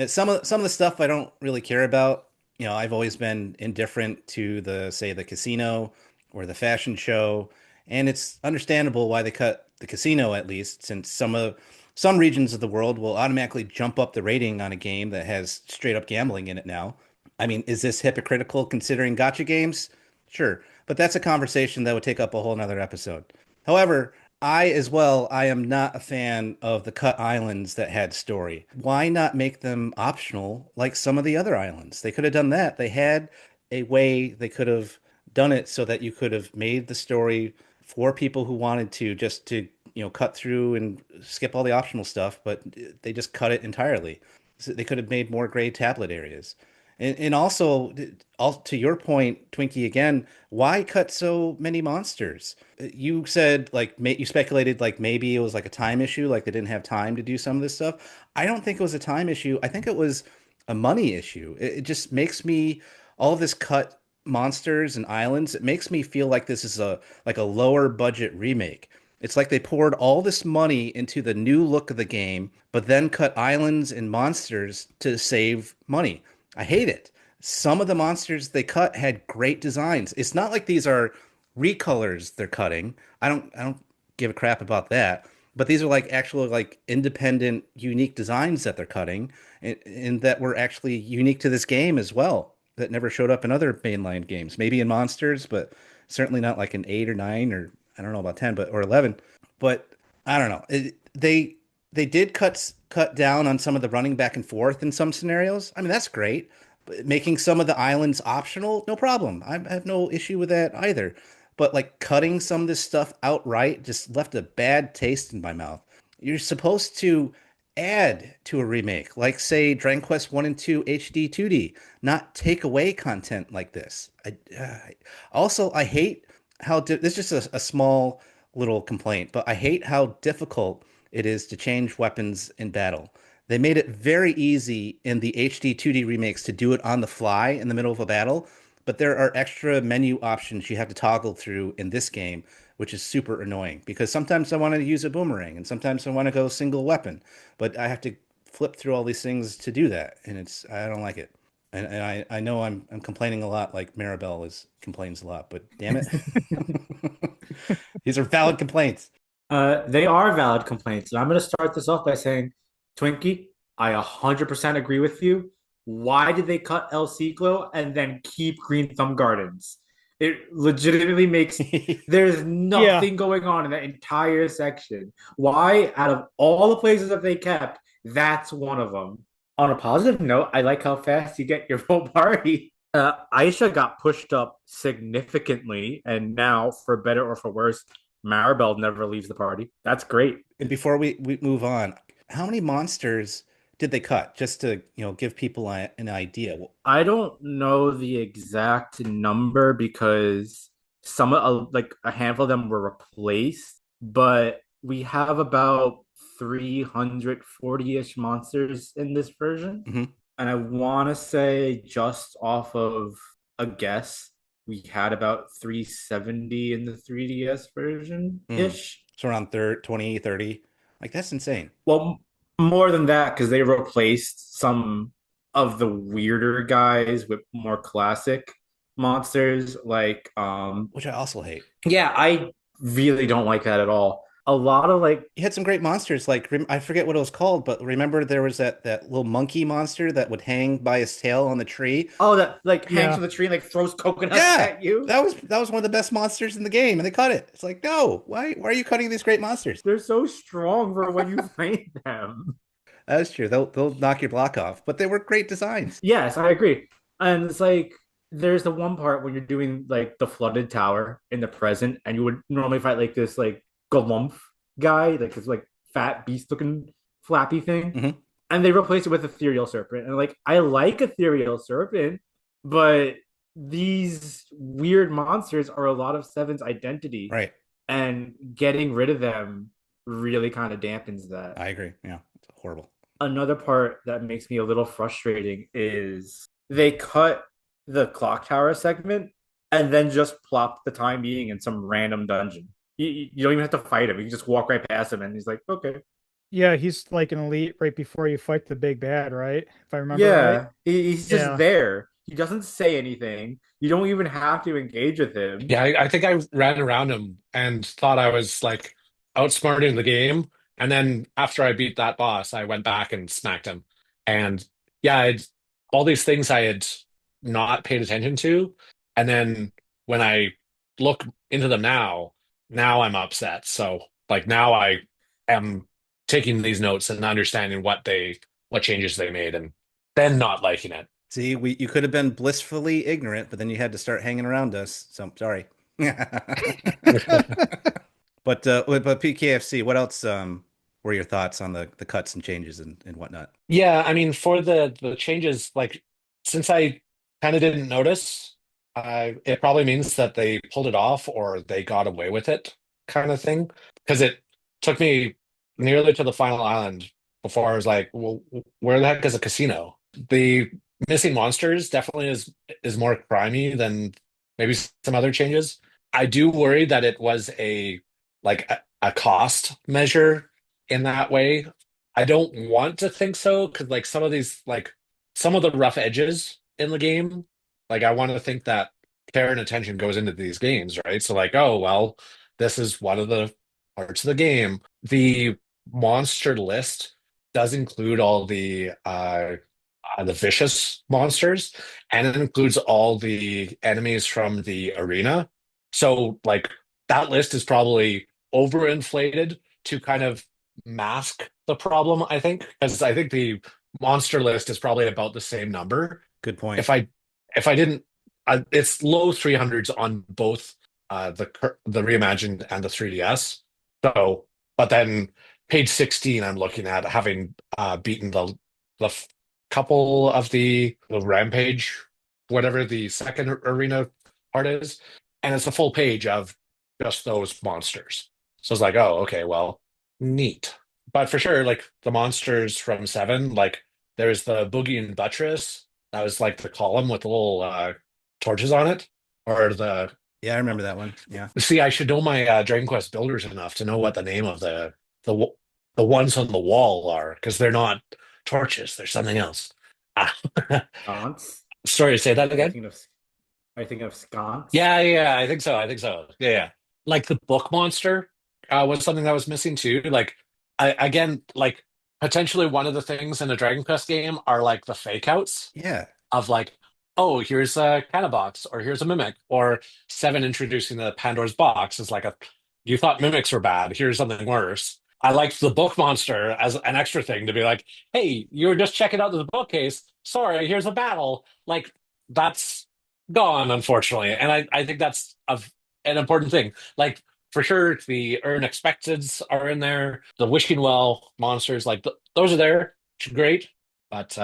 Some of the stuff I don't really care about. I've always been indifferent to the say the casino or the fashion show, and it's understandable why they cut the casino at least, since some regions of the world will automatically jump up the rating on a game that has straight up gambling in it now. I mean, is this hypocritical considering gotcha games? Sure, but that's a conversation that would take up a whole nother episode. However, I am not a fan of the cut islands that had story. Why not make them optional like some of the other islands? They could have done that. They had a way they could have done it so that you could have made the story for people who wanted to just to, cut through and skip all the optional stuff, but they just cut it entirely. So they could have made more gray tablet areas. And also, to your point, Twinkie, again, why cut so many monsters? You said like you speculated like maybe it was like a time issue, like they didn't have time to do some of this stuff. I don't think it was a time issue. I think it was a money issue. It just makes me all of this cut monsters and islands. It makes me feel like this is a lower budget remake. It's like they poured all this money into the new look of the game, but then cut islands and monsters to save money. I hate it. Some of the monsters they cut had great designs. It's not like these are recolors they're cutting. I don't give a crap about that. But these are like actual like independent, unique designs that they're cutting and that were actually unique to this game as well. That never showed up in other mainline games. Maybe in Monsters, but certainly not like an 8 or 9 or I don't know about 10, but or 11. But I don't know. They did cut down on some of the running back and forth in some scenarios. I mean, that's great. But making some of the islands optional, no problem. I have no issue with that either. But like cutting some of this stuff outright just left a bad taste in my mouth. You're supposed to add to a remake, like say Dragon Quest 1 and 2 HD 2D, not take away content like this. Also, I hate how this is just a small little complaint, but I hate how difficult it is to change weapons in battle. They made it very easy in the HD 2D remakes to do it on the fly in the middle of a battle, but there are extra menu options you have to toggle through in this game, which is super annoying because sometimes I want to use a boomerang and sometimes I want to go single weapon, but I have to flip through all these things to do that, and I don't like it. And I know I'm complaining a lot, like Maribel complains a lot, but damn it, these are valid complaints. They are valid complaints. And I'm going to start this off by saying, Twinkie, I 100% agree with you. Why did they cut El Ciclo and then keep Green Thumb Gardens? It legitimately makes there's nothing going on in that entire section. Why, out of all the places that they kept, that's one of them. On a positive note, I like how fast you get your full party. Aisha got pushed up significantly, and now, for better or for worse, Maribel never leaves the party. That's great. And before we move on, how many monsters did they cut just to, give people an idea? I don't know the exact number because like a handful of them were replaced, but we have about 340-ish monsters in this version. Mm-hmm. And I want to say, just off of a guess, we had about 370 in the 3DS version-ish. So around 20, 30. Like, that's insane. Well, more than that, because they replaced some of the weirder guys with more classic monsters, like which I also hate. yeah, I really don't like that at all. a lot of like, You had some great monsters. Like I forget what it was called, but remember there was that little monkey monster that would hang by his tail on the tree. oh, that like hangs Yeah. from the tree and like throws coconuts Yeah, at you. that was one of the best monsters in the game, and they cut it. It's like, no, why are you cutting these great monsters? They're so strong for when you fight them. That's true. They'll knock your block off, but they were great designs. Yes, I agree. And it's like there's the one part when you're doing like the flooded tower in the present, and you would normally fight like this like Galumph guy, like this like fat beast looking flappy thing. Mhm. And they replace it with Ethereal Serpent. And like I like Ethereal Serpent, but these weird monsters are a lot of Seven's identity, Right. and getting rid of them really kind of dampens that. I agree. Yeah, it's horrible. Another part that makes me a little frustrating is they cut the clock tower segment and then just plop the time being in some random dungeon. You don't even have to fight him. You can just walk right past him and he's like, okay. Yeah, he's like an elite right before you fight the big bad, right? If I remember right. Yeah, he's just Yeah. there. He doesn't say anything. You don't even have to engage with him. Yeah, I think I ran around him and thought I was like outsmarting the game. And then after I beat that boss, I went back and smacked him. And yeah, all these things I had not paid attention to. And then when I look into them now I'm upset. So like now I am taking these notes and understanding what changes they made and then not liking it. See, you could have been blissfully ignorant, but then you had to start hanging around us. So sorry. But PKFC, what else were your thoughts on the cuts and changes and whatnot? Yeah, I mean, for the changes, like since I kind of didn't notice, it probably means that they pulled it off or they got away with it, kind of thing. Because it took me nearly to the final island before I was like, well, where the heck is a casino? The missing monsters definitely is more crimey than maybe some other changes. I do worry that it was a cost measure in that way. I don't want to think so because like some of the rough edges in the game, like I want to think that care and attention goes into these games, right? So like, oh well, this is one of the parts of the game. The monster list does include all the vicious monsters, and it includes all the enemies from the arena. So like that list is probably overinflated to kind of mask the problem, I think, because I think the monster list is probably about the same number. Good point. If I didn't, it's low 300s on both the reimagined and the 3DS. So, but then page 16, I'm looking at having beaten the couple of the rampage, whatever the second arena part is, and it's a full page of just those monsters. So it's like, oh, okay, well, neat. But for sure, like the monsters from Seven, like there's the Boogie and Buttress. That was like the column with the little torches on it, or the. Yeah, I remember that one. Yeah. See, I should know my Dragon Quest builders enough to know what the name of the the ones on the wall are, because they're not torches; they're something else. Ah. Sconce. Sorry, say that I again. think of I think of sconce. Yeah, I think so. I think so. Yeah. Like the book monster was something that was missing too. Like again, like potentially one of the things in a Dragon Quest game are like the fake outs Yeah. of like, oh, here's a Canabox or here's a Mimic, or Seven introducing the Pandora's box is like a you thought mimics were bad, here's something worse. I liked the book monster as an extra thing to be like, hey, you were just checking out the bookcase. Sorry, here's a battle. Like that's gone, unfortunately. And I think that's an important thing. Like for sure, the Earn Expecteds are in there. The Wishing Well monsters, like those are there, which is great. But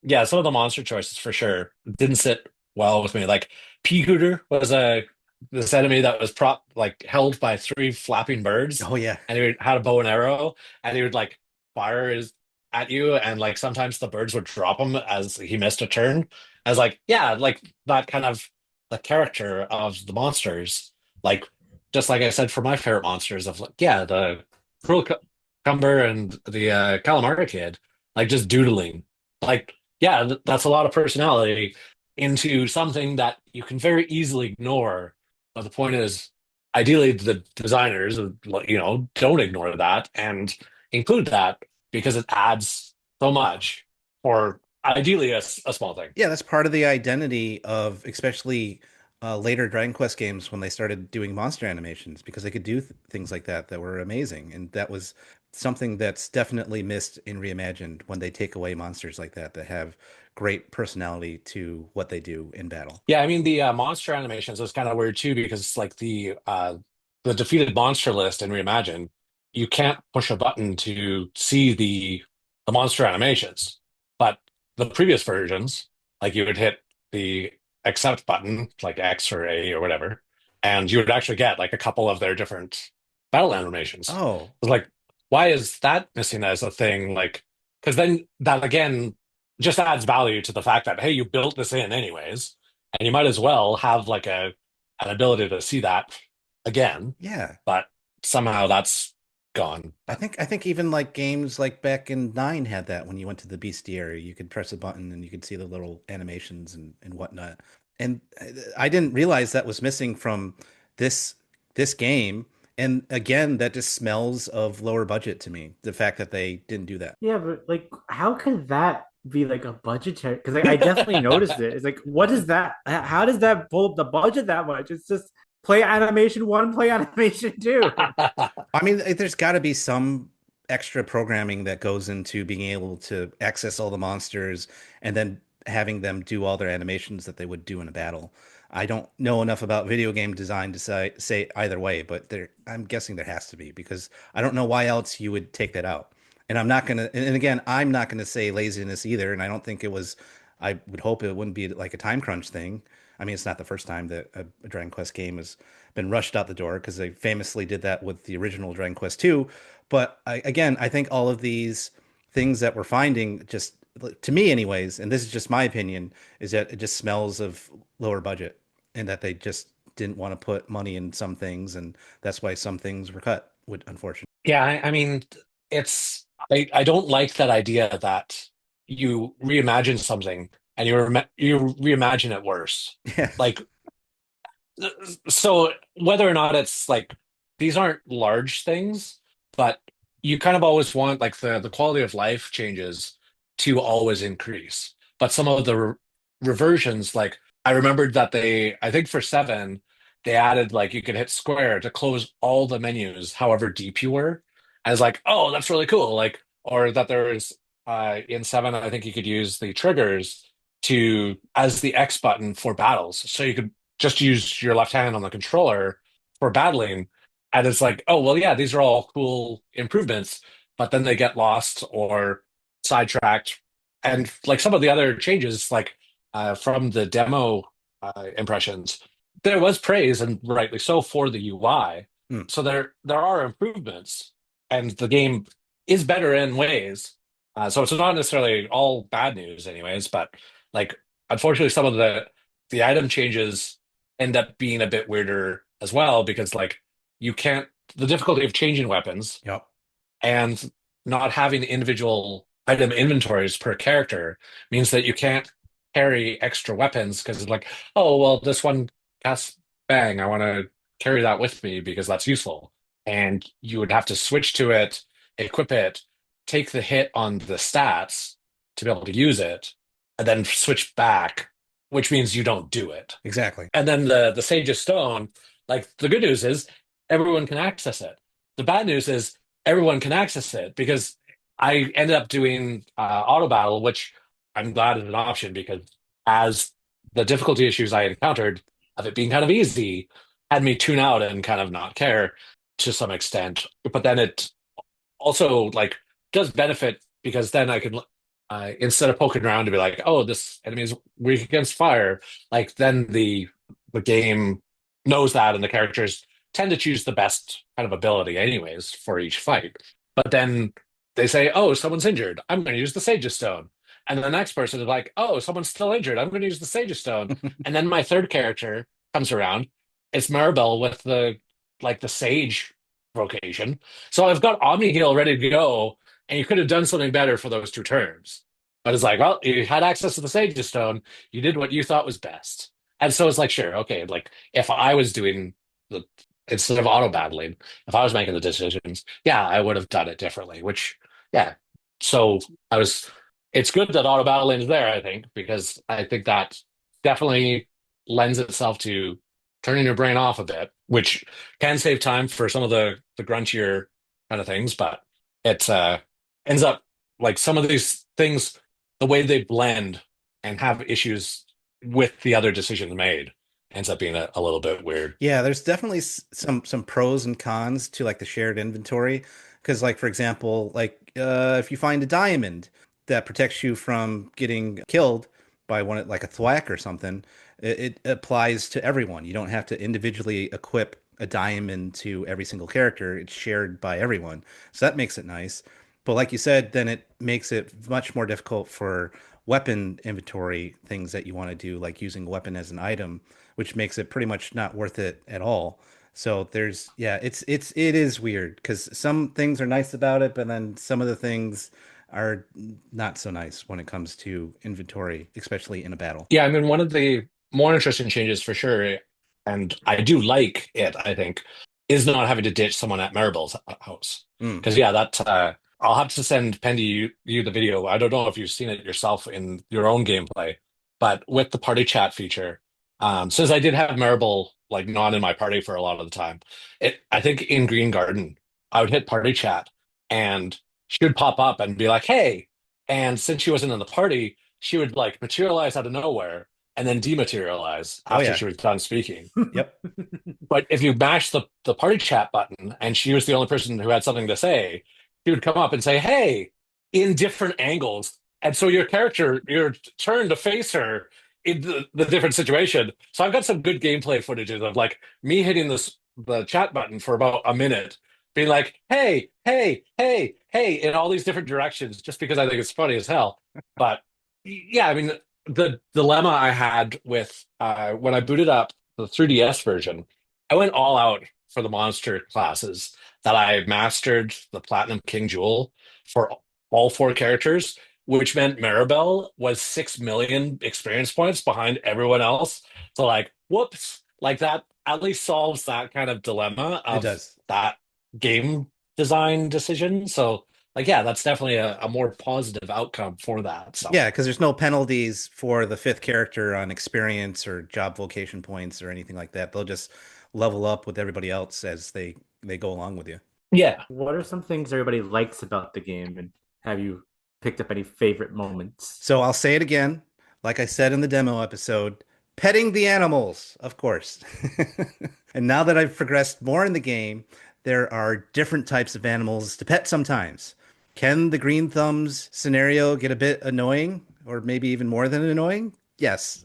yeah, some of the monster choices for sure didn't sit well with me. Like Pea Hooter was this enemy that was held by three flapping birds, Oh yeah. and he had a bow and arrow, and he would like fire at you, and like sometimes the birds would drop him as he missed a turn. I was like, yeah, like that kind of the character of the monsters, like just like I said for my favorite monsters of like, yeah, the Cruel Cumber and the Calamari Kid, like just doodling, like yeah, that's a lot of personality into something that you can very easily ignore. But the point is, ideally the designers, don't ignore that and include that because it adds so much for ideally a small thing. Yeah, that's part of the identity of especially later Dragon Quest games when they started doing monster animations because they could do things like that were amazing. And that was something that's definitely missed in Reimagined when they take away monsters like that have great personality to what they do in battle. Yeah, I mean the monster animations was kind of weird too because like the defeated monster list in Reimagined, you can't push a button to see the monster animations. But the previous versions, like you would hit the accept button, like X or A or whatever, and you would actually get like a couple of their different battle animations. Oh, It's like, why is that missing as a thing? Like, because then that again just adds value to the fact that hey, you built this in anyways, and you might as well have like a an ability to see that again, yeah. but somehow that's gone. I think even like games like back in 9 had that when you went to the bestiary, you could press a button and you could see the little animations and whatnot. And I didn't realize that was missing from this this game. And again, that just smells of lower budget to me. The fact that they didn't do that. Yeah, but like, how could that be like a budgetary? Because like, I definitely noticed it. It's like, what is that? How does that pull up the budget that much? It's just play animation one, play animation two. I mean, there's got to be some extra programming that goes into being able to access all the monsters and then having them do all their animations that they would do in a battle. I don't know enough about video game design to say either way, but I'm guessing there has to be because I don't know why else you would take that out. And I'm not gonna, and again, I'm not gonna say laziness either. And I don't think it was, I would hope it wouldn't be like a time crunch thing. I mean, it's not the first time that a Dragon Quest game has been rushed out the door because they famously did that with the original Dragon Quest II. But again, I think all of these things that we're finding, just to me, anyways, and this is just my opinion, is that it just smells of lower budget and that they just didn't want to put money in some things, and that's why some things were cut. Would unfortunately, Yeah, I mean, it's I don't like that idea that you reimagine something and you reimagine it worse. yeah, Like, so whether or not it's like these aren't large things, but you kind of always want like the quality of life changes to always increase. But some of the reversions, like I remembered that I think for seven, they added like you could hit square to close all the menus, however deep you were. I was like, oh, that's really cool. Like, or that there's in seven, I think you could use the triggers to as the X button for battles. So you could just use your left hand on the controller for battling. And it's like, oh, well, yeah, these are all cool improvements, but then they get lost or sidetracked. And like some of the other changes, like from the demo impressions, there was praise and rightly so for the UI. Hmm. So there are improvements, and the game is better in ways. So it's not necessarily all bad news, anyways. But like, unfortunately, some of the item changes end up being a bit weirder as well because like you can't the difficulty of changing weapons yep, and not having individual item inventories per character means that you can't carry extra weapons because it's like, oh, well, this one casts bang. I want to carry that with me because that's useful. And you would have to switch to it, equip it, take the hit on the stats to be able to use it, and then switch back, which means you don't do it. exactly. And then the Sage of Stone, like the good news is everyone can access it. The bad news is everyone can access it because I ended up doing auto battle, which I'm glad is an option because as the difficulty issues I encountered of it being kind of easy had me tune out and kind of not care to some extent. But then it also like does benefit because then I can instead of poking around to be like, oh, this enemy is weak against fire, like then the game knows that and the characters tend to choose the best kind of ability anyways for each fight. But then they say, oh, someone's injured. I'm going to use the Sage of Stone. And the next person is like, oh, someone's still injured. I'm going to use the Sage of Stone. And then my third character comes around. It's Maribel with the Sage vocation. So I've got Omni Heal ready to go, and you could have done something better for those two turns. But it's like, well, you had access to the Sage of Stone. You did what you thought was best. And so it's like, sure, okay, like if I was doing the instead of auto battling, if I was making the decisions, yeah, I would have done it differently. Which, yeah. So I was. It's good that auto battling is there, I think, because I think that definitely lends itself to turning your brain off a bit, which can save time for some of the grunchier kind of things, but it ends up like some of these things, the way they blend and have issues with the other decisions made ends up being a little bit weird. Yeah, there's definitely some pros and cons to like the shared inventory. Because like for example, like if you find a diamond that protects you from getting killed by one like a thwack or something, it applies to everyone. You don't have to individually equip a diamond to every single character. It's shared by everyone. So that makes it nice. But like you said, then it makes it much more difficult for weapon inventory things that you want to do, like using a weapon as an item, which makes it pretty much not worth it at all. So there's, yeah, it is weird because some things are nice about it, but then some of the things are not so nice when it comes to inventory, especially in a battle. Yeah, I mean, one of the more interesting changes for sure, and I do like it, I think, is not having to ditch someone at Maribel's house. Mm. Because, yeah, that I'll have to send Pendy you the video. I don't know if you've seen it yourself in your own gameplay, but with the party chat feature, since I did have Maribel like not in my party for a lot of the time, I think in Green Garden, I would hit party chat and she would pop up and be like, hey. And since she wasn't in the party, she would like materialize out of nowhere and then dematerialize Oh after yeah. she was done speaking. Yep. But if you mash the party chat button and she was the only person who had something to say, she would come up and say, hey, in different angles. And so your character, your turn to face her in the different situation. So I've got some good gameplay footages of like me hitting the chat button for about a minute, being like, hey, hey, hey, hey, in all these different directions, just because I think it's funny as hell. But yeah, I mean, the dilemma I had with when I booted up the 3DS version, I went all out for the monster classes that I mastered the Platinum King Jewel for all four characters, which meant Maribel was 6 million experience points behind everyone else. So, like, whoops, like that at least solves that kind of dilemma It of does. that game design decision. So, like, yeah, that's definitely a more positive outcome for that. So, Yeah, because there's no penalties for the fifth character on experience or job vocation points or anything like that. They'll just level up with everybody else as they go along with you. yeah. What are some things everybody likes about the game, and have you picked up any favorite moments? So I'll say it again, like I said in the demo episode, petting the animals, of course. And now that I've progressed more in the game, there are different types of animals to pet sometimes. Can the green thumbs scenario get a bit annoying, or maybe even more than annoying? Yes.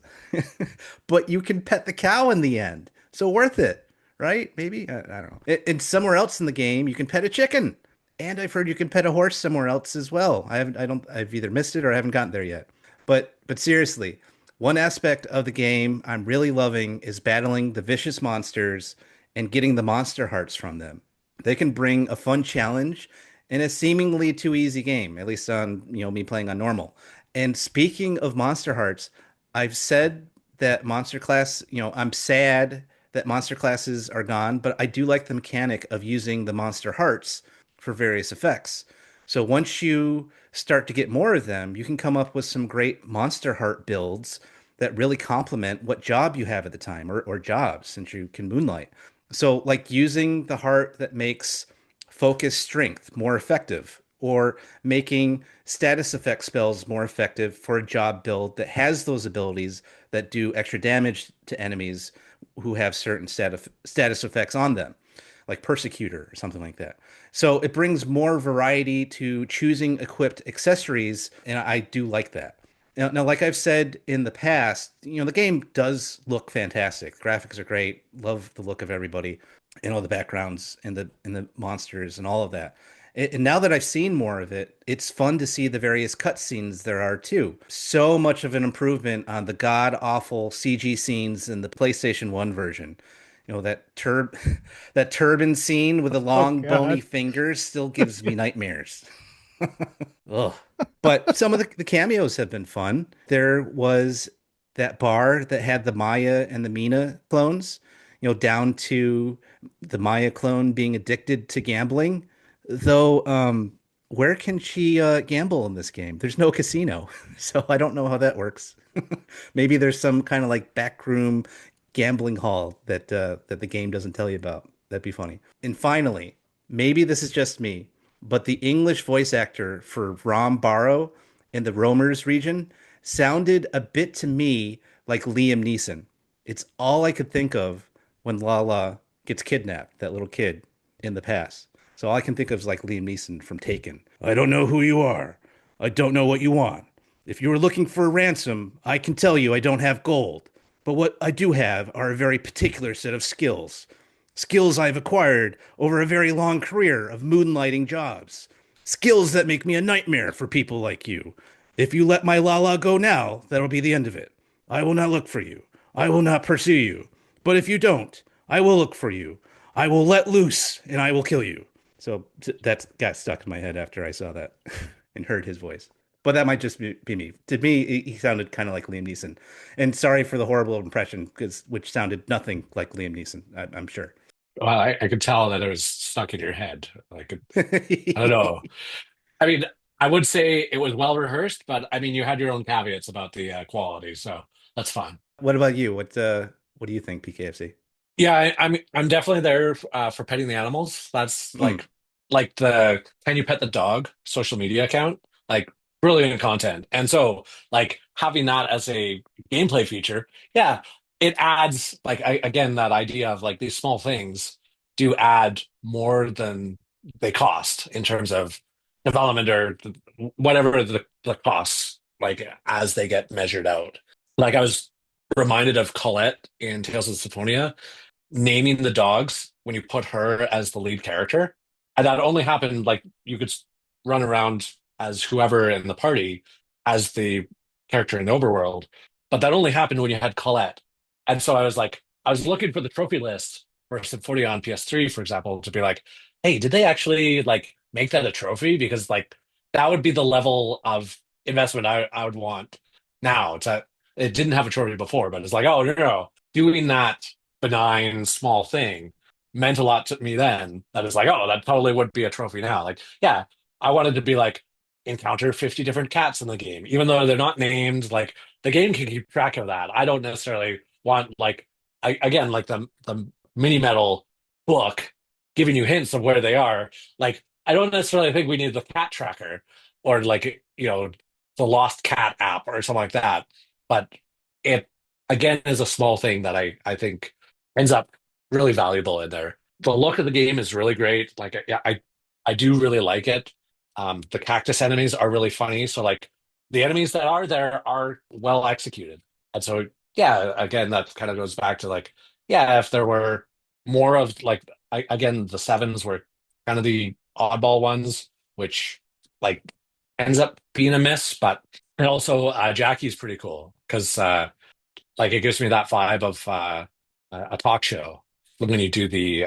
But you can pet the cow in the end. So worth it, right? Maybe? I don't know. And somewhere else in the game, you can pet a chicken. And I've heard you can pet a horse somewhere else as well. I've either missed it or I haven't gotten there yet. But seriously, one aspect of the game I'm really loving is battling the vicious monsters and getting the monster hearts from them. They can bring a fun challenge in a seemingly too easy game, at least on, me playing on normal. And speaking of monster hearts, I've said that monster class, I'm sad that monster classes are gone, but I do like the mechanic of using the monster hearts for various effects. So once you start to get more of them, you can come up with some great monster heart builds that really complement what job you have at the time or jobs since you can moonlight. So like using the heart that makes focus strength more effective or making status effect spells more effective for a job build that has those abilities that do extra damage to enemies who have certain status effects on them, like Persecutor or something like that. So it brings more variety to choosing equipped accessories, and I do like that. Now, like I've said in the past, the game does look fantastic. Graphics are great. Love the look of everybody and all the backgrounds and the monsters and all of that. And now that I've seen more of it, it's fun to see the various cutscenes there are too. So much of an improvement on the god awful CG scenes in the PlayStation 1 version. That turban scene with the Oh long bony God. fingers still gives me nightmares. Ugh. But some of the cameos have been fun. There was that bar that had the Maya and the Mina clones, down to the Maya clone being addicted to gambling. Though, where can she gamble in this game? There's no casino, so I don't know how that works. Maybe there's some kind of like backroom gambling hall that the game doesn't tell you about. That'd be funny. And finally, maybe this is just me, but the English voice actor for Rom Barrow in the Roamers region sounded a bit to me like Liam Neeson. It's all I could think of when Lala gets kidnapped, that little kid in the past. So all I can think of is like Liam Neeson from Taken. I don't know who you are. I don't know what you want. If you were looking for a ransom, I can tell you I don't have gold. But what I do have are a very particular set of skills. Skills I've acquired over a very long career of moonlighting jobs. Skills that make me a nightmare for people like you. If you let my Lala go now, that'll be the end of it. I will not look for you. I will not pursue you. But if you don't, I will look for you. I will let loose and I will kill you. So that got stuck in my head after I saw that and heard his voice. But that might just be me. To me, he sounded kind of like Liam Neeson. And sorry for the horrible impression, which sounded nothing like Liam Neeson, I'm sure. Well, I could tell that it was stuck in your head. Like, I don't know. I mean, I would say it was well rehearsed, but I mean, you had your own caveats about the quality, so that's fine. What about you? What do you think, PKFC? Yeah, I'm definitely there for petting the animals. That's Mm. like the can you pet the dog social media account? Like brilliant content. And so like having that as a gameplay feature, yeah, it adds like again that idea of like these small things do add more than they cost in terms of development or whatever the costs like as they get measured out. Like I was reminded of Colette in Tales of Symphonia naming the dogs when you put her as the lead character. And that only happened like you could run around as whoever in the party as the character in Overworld. But that only happened when you had Colette. And so I was like, I was looking for the trophy list for Symphonia on PS3, for example, to be like, hey, did they actually like make that a trophy? Because like that would be the level of investment I would want now. It didn't have a trophy before, but it's like, oh no, doing that benign small thing meant a lot to me then. That is like, oh, that totally would be a trophy now. Like, yeah, I wanted to be like encounter 50 different cats in the game, even though they're not named. Like the game can keep track of that. I don't necessarily want like again like the mini metal book giving you hints of where they are. Like I don't necessarily think we need the cat tracker or like the lost cat app or something like that. But it again is a small thing that I think ends up really valuable in there. The look of the game is really great. Like, yeah, I do really like it. The cactus enemies are really funny. So, like, the enemies that are there are well executed. And so, yeah, again, that kind of goes back to like, yeah, if there were more of like, again, the sevens were kind of the oddball ones, which like ends up being a miss. But and also, Jackie's pretty cool because like it gives me that vibe of a talk show when you do the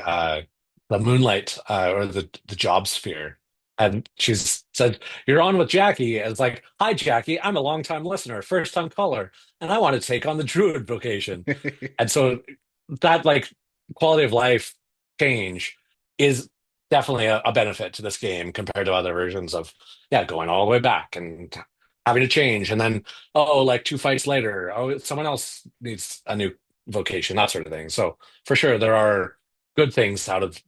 moonlight or the job sphere. And she's said, "You're on with Jackie." And it's like, "Hi, Jackie. I'm a longtime listener, first time caller, and I want to take on the druid vocation." And so that like quality of life change is definitely a benefit to this game compared to other versions of yeah going all the way back and having to change and then oh like two fights later oh someone else needs a new vocation that sort of thing. So for sure there are good things out of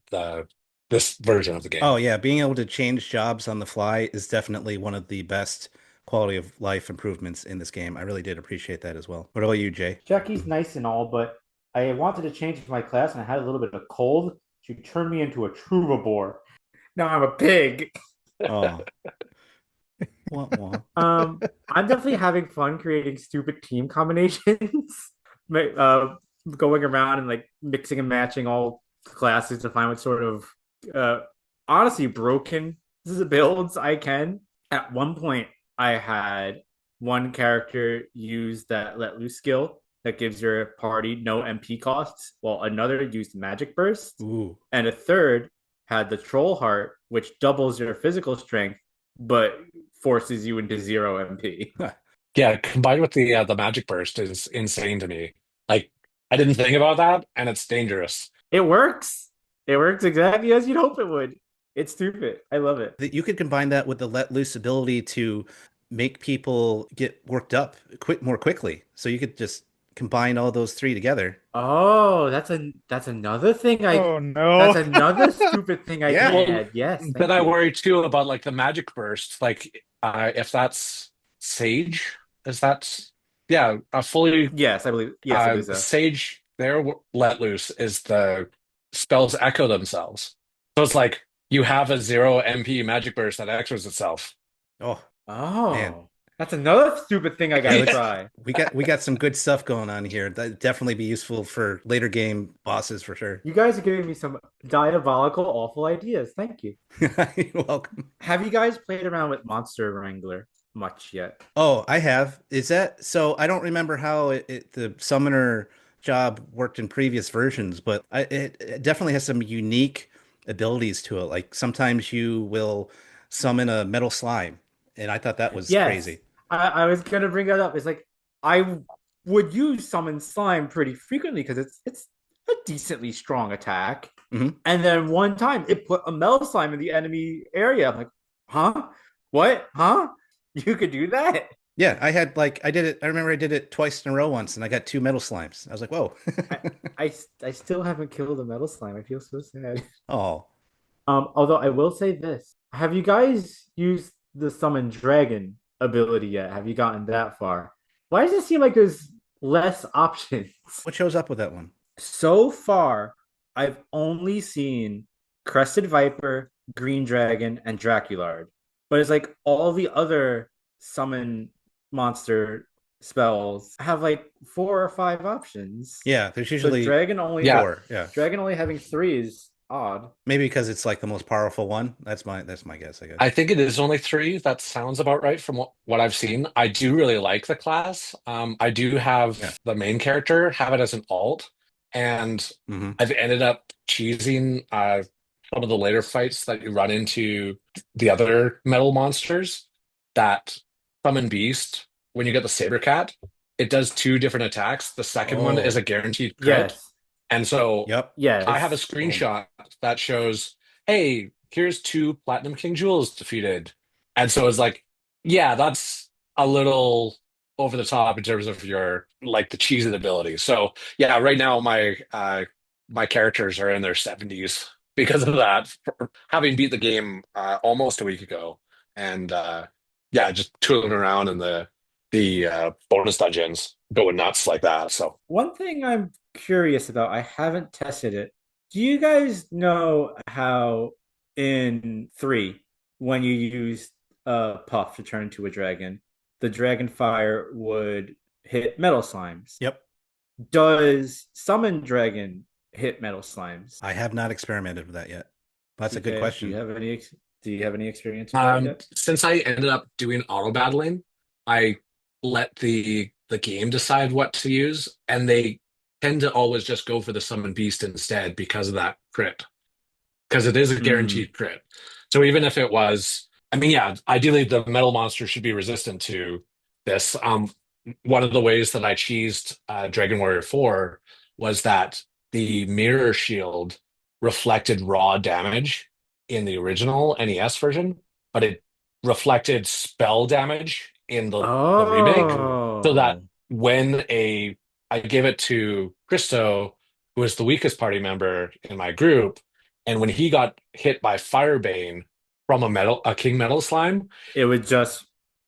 this version of the game. Oh yeah, being able to change jobs on the fly is definitely one of the best quality of life improvements in this game. I really did appreciate that as well. What about you, Jay? Jackie's nice and all, but I wanted to change my class and I had a little bit of cold. She turned me into a troubadour. Now I'm a pig. Oh, wah, wah. I'm definitely having fun creating stupid team combinations. uh, Going around and like mixing and matching all classes to find what sort of uh honestly broken builds I can. At one point, I had one character use that let loose skill that gives your party no MP costs, while another used magic burst, Ooh. and a third had the troll heart, which doubles your physical strength but forces you into zero MP. Yeah, combined with the magic burst is insane to me. Like I didn't think about that and it's dangerous. It works. It works exactly as you'd hope it would. It's stupid. I love it. That you could combine that with the let loose ability to make people get worked up more quickly. So you could just combine all those three together. Oh, that's another thing Oh that's no. another stupid thing I can Yeah. Well, add. Yes, then thank I you. worry too about like the magic burst. Like, if that's Sage, is that yeah, a fully Yes, I believe so. Sage, their let loose is the spells echo themselves. So it's like you have a 0 MP magic burst that echoes itself. Oh man. Oh, that's another stupid thing I Yeah, gotta try. we got some good stuff going on here. That'd definitely be useful for later game bosses for sure. You guys are giving me some diabolical, awful ideas. Thank you. You're welcome. Have you guys played around with Monster Wrangler much yet? Oh, I have. Is that so? I don't remember how the summoner job worked in previous versions, but it definitely has some unique abilities to it. Like sometimes you will summon a metal slime, and I thought that was Yes, crazy. I was gonna bring that up. It's like I would use summon slime pretty frequently because it's a decently strong attack. Hmm. And then one time it put a metal slime in the enemy area. I'm like, huh? What? Huh? You could do that? Yeah, I had like I did it. I remember I did it twice in a row once, and I got two metal slimes. I was like, "Whoa!" I, I still haven't killed a metal slime. I feel so sad. Oh, Although I will say this: have you guys used the summon dragon ability yet? Have you gotten that far? Why does it seem like there's less options? what shows up with that one? So far, I've only seen Crested Viper, Green Dragon, and Draculard. But it's like all the other summon monster spells have like 4 or 5 options. Yeah, there's So usually Yeah, four. Yeah, Dragon only having three is odd. maybe because it's like the most powerful one. That's my guess, I guess. I think it is only three. That sounds about right from what I've seen. I do really like the class. I do Yeah. have the main character have it as an alt, and Hmm. I've ended up cheesing some of the later fights that you run into the other metal monsters that summon beast. When you get the saber cat, it does two different attacks. The second one is a Oh, guaranteed crit, Yes. and so yep. I have a Yes. Oh my. screenshot that shows, hey, here's two Platinum King Jewels defeated. And so it's like, yeah, that's a little over the top in terms of your like the cheesing ability. So yeah, right now my characters are in their 70s because of that, for having beat the game almost a week ago. And yeah, just tooling around in the bonus dungeons, going nuts like that. So One thing I'm curious about, I haven't tested it. Do you guys know how in three, when you use Puff to turn into a dragon, the dragon fire would hit metal slimes? Yep. Does summon dragon hit metal slimes? I have not experimented with that yet. That's a good PK, question. do you have any experience with that yet? Since I ended up doing auto battling, I let the game decide what to use, and they tend to always just go for the summon beast instead because of that crit, because it is a Hmm. guaranteed crit. So even if it was, I mean, yeah, ideally the metal monster should be resistant to this. One of the ways that I cheesed Dragon Warrior 4 was that the mirror shield reflected raw damage in the original NES version, but it reflected spell damage in the remake. So that Oh. when I gave it to Christo, who was the weakest party member in my group, and when he got hit by Firebane from a King Metal Slime, It would just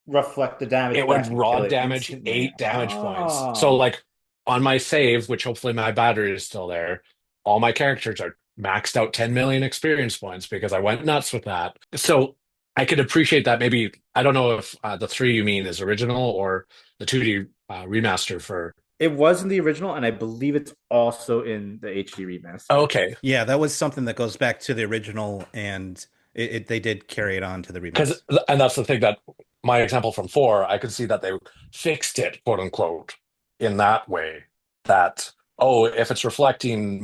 reflect the damage it would back and raw kill it damage instantly. 8 damage points. So Oh. like on my save, which hopefully my battery is still there, all my characters are maxed out 10 million experience points because I went nuts with that. So I could appreciate that. Maybe I don't know if the three you mean is original or the 2D remaster for. It was in the original, and I believe it's also in the HD remaster. Okay, Yeah, that was something that goes back to the original, and they did carry it on to the because remakes. and that's the thing that my example from four, I could see that they fixed it, quote unquote, in that way. That oh, if it's reflecting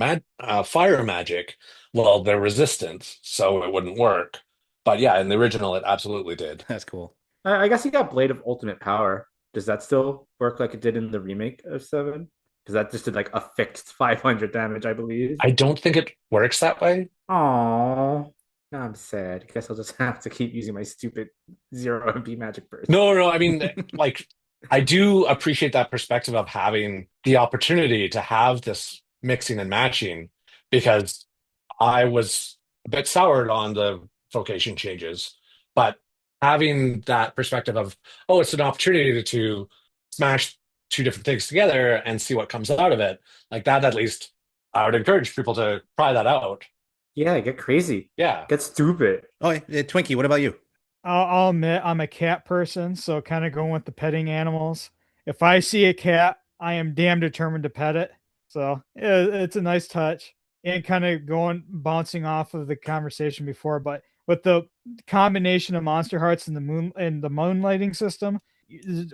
fire magic, well, they're resistant, so it wouldn't work. But yeah, in the original, it absolutely did. That's cool. I guess he got Blade of Ultimate Power. Does that still work like it did in the remake of 7? because that just did like a fixed 500 damage, I believe. I don't think it works that way. Oh, now I'm sad. I guess I'll just have to keep using my stupid 0 MP magic burst. No, I mean, like, I do appreciate that perspective of having the opportunity to have this mixing and matching because I was a bit soured on the vocation changes, but having that perspective of, oh, it's an opportunity to smash two different things together and see what comes out of it, like that, at least I would encourage people to try that out. Yeah, get crazy. Yeah. Get stupid. Oh, Twinkie, what about you? I'll admit I'm a cat person, so kind of going with the petting animals. If I see a cat, I am damn determined to pet it. So it's a nice touch. And kind of bouncing off of the conversation before, but with the combination of Monster Hearts and the moonlighting system,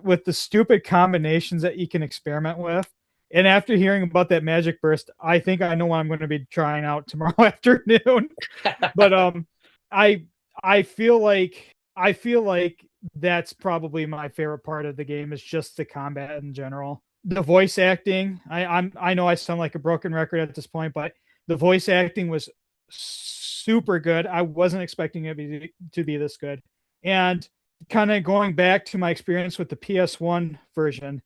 with the stupid combinations that you can experiment with. And after hearing about that magic burst, I think I know what I'm going to be trying out tomorrow afternoon. But I feel like that's probably my favorite part of the game is just the combat in general. The voice acting, I know I sound like a broken record at this point, but the voice acting was super good. I wasn't expecting it to be this good. And kind of going back to my experience with the PS1 version,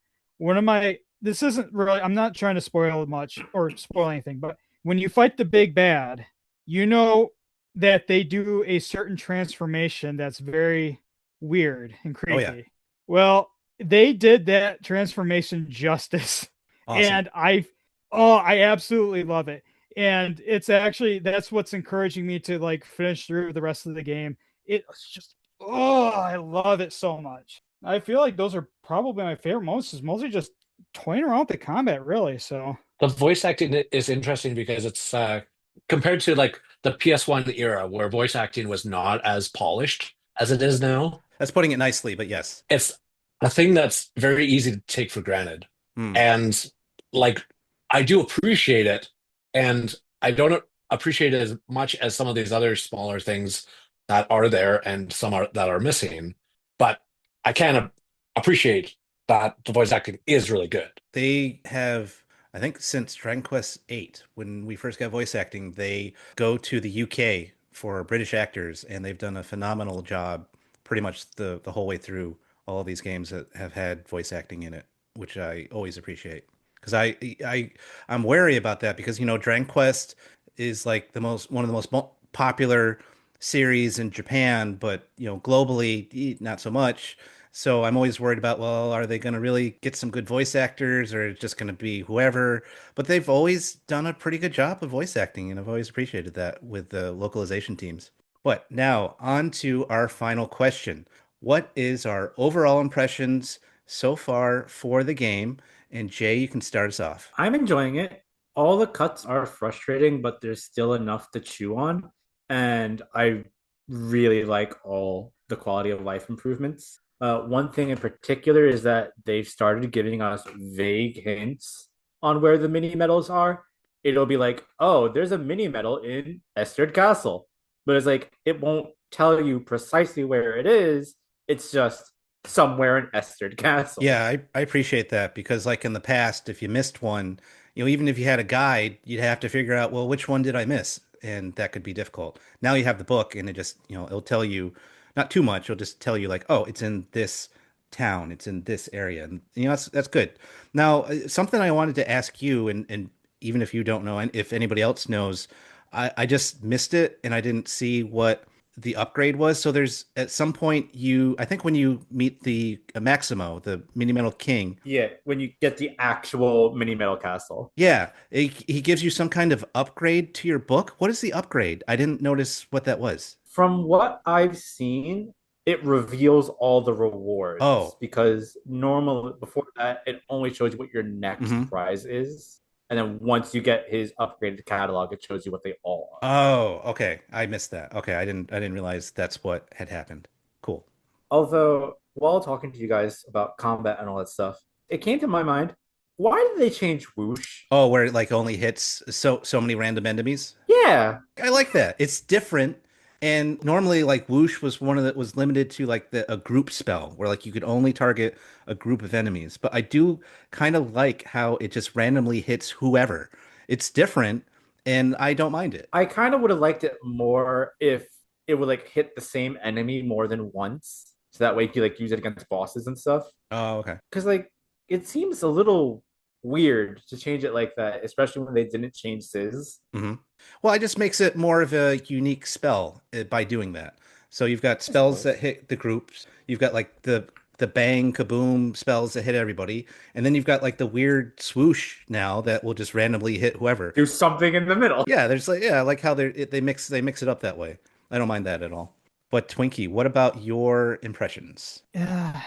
this isn't really, I'm not trying to spoil much or spoil anything, but when you fight the big bad, you know that they do a certain transformation that's very weird and creepy. Oh, yeah. Well, they did that transformation justice. Awesome. And I absolutely love it. And it's actually, that's what's encouraging me to like finish through the rest of the game. It's just, I love it so much. I feel like those are probably my favorite moments, is mostly just toying around with the combat, really. So The voice acting is interesting because it's compared to like the PS1 era where voice acting was not as polished as it is now. That's putting it nicely, but yes. It's a thing that's very easy to take for granted. Mm. And like I do appreciate it, and I don't appreciate it as much as some of these other smaller things that are there and that are missing. But I can appreciate that the voice acting is really good. They have, I think, since Dragon Quest VIII, when we first got voice acting, they go to the UK for British actors, and they've done a phenomenal job pretty much the whole way through all of these games that have had voice acting in it, which I always appreciate. Because I'm wary about that because, Dragon Quest is like one of the most popular series in Japan, but, globally, not so much. So I'm always worried about, well, are they going to really get some good voice actors or just going to be whoever? But they've always done a pretty good job of voice acting, and I've always appreciated that with the localization teams. But now on to our final question. What is our overall impressions so far for the game? And Jay, you can start us off. I'm enjoying it. All the cuts are frustrating, but there's still enough to chew on. And I really like all the quality of life improvements. One thing in particular is that they've started giving us vague hints on where the mini medals are. It'll be like, oh, there's a mini medal in Esterd Castle. But it's like, it won't tell you precisely where it is. It's just somewhere in Esterd Castle. Yeah, I appreciate that because, like in the past, if you missed one, even if you had a guide, you'd have to figure out, well, which one did I miss? And that could be difficult. Now you have the book, and it just, it'll tell you not too much. It'll just tell you like, oh, it's in this town, it's in this area, and that's good. Now, something I wanted to ask you, and even if you don't know, and if anybody else knows, I just missed it, and I didn't see what the upgrade was. So there's at some point I think when you meet the Maximo, the Mini Metal King. Yeah, when you get the actual Mini Metal Castle. Yeah, he gives you some kind of upgrade to your book. What is the upgrade? I didn't notice what that was. From what I've seen, it reveals all the rewards. Oh. Because normally before that, it only shows you what your next prize is. And then once you get his upgraded catalog, it shows you what they all are. Oh, okay. I missed that. Okay, I didn't realize that's what had happened. Cool. Although, while talking to you guys about combat and all that stuff, it came to my mind, why did they change whoosh? Oh, where it like only hits so many random enemies? Yeah. I like that. It's different. And normally, like whoosh was one of that was limited to like a group spell where like you could only target a group of enemies. But I do kind of like how it just randomly hits whoever. It's different, and I don't mind it. I kind of would have liked it more if it would like hit the same enemy more than once. So that way you could like use it against bosses and stuff. Oh, okay. Because like it seems a little weird to change it like that, especially when they didn't change Sizz. Hmm. Well, it just makes it more of a unique spell by doing that. So you've got I spells that suppose. hit the groups. You've got like the bang kaboom spells that hit everybody, and then you've got like the weird swoosh now that will just randomly hit whoever. Do something in the middle. Yeah, there's like yeah, I like how they mix it up that way. I don't mind that at all. But Twinkie, what about your impressions? Yeah,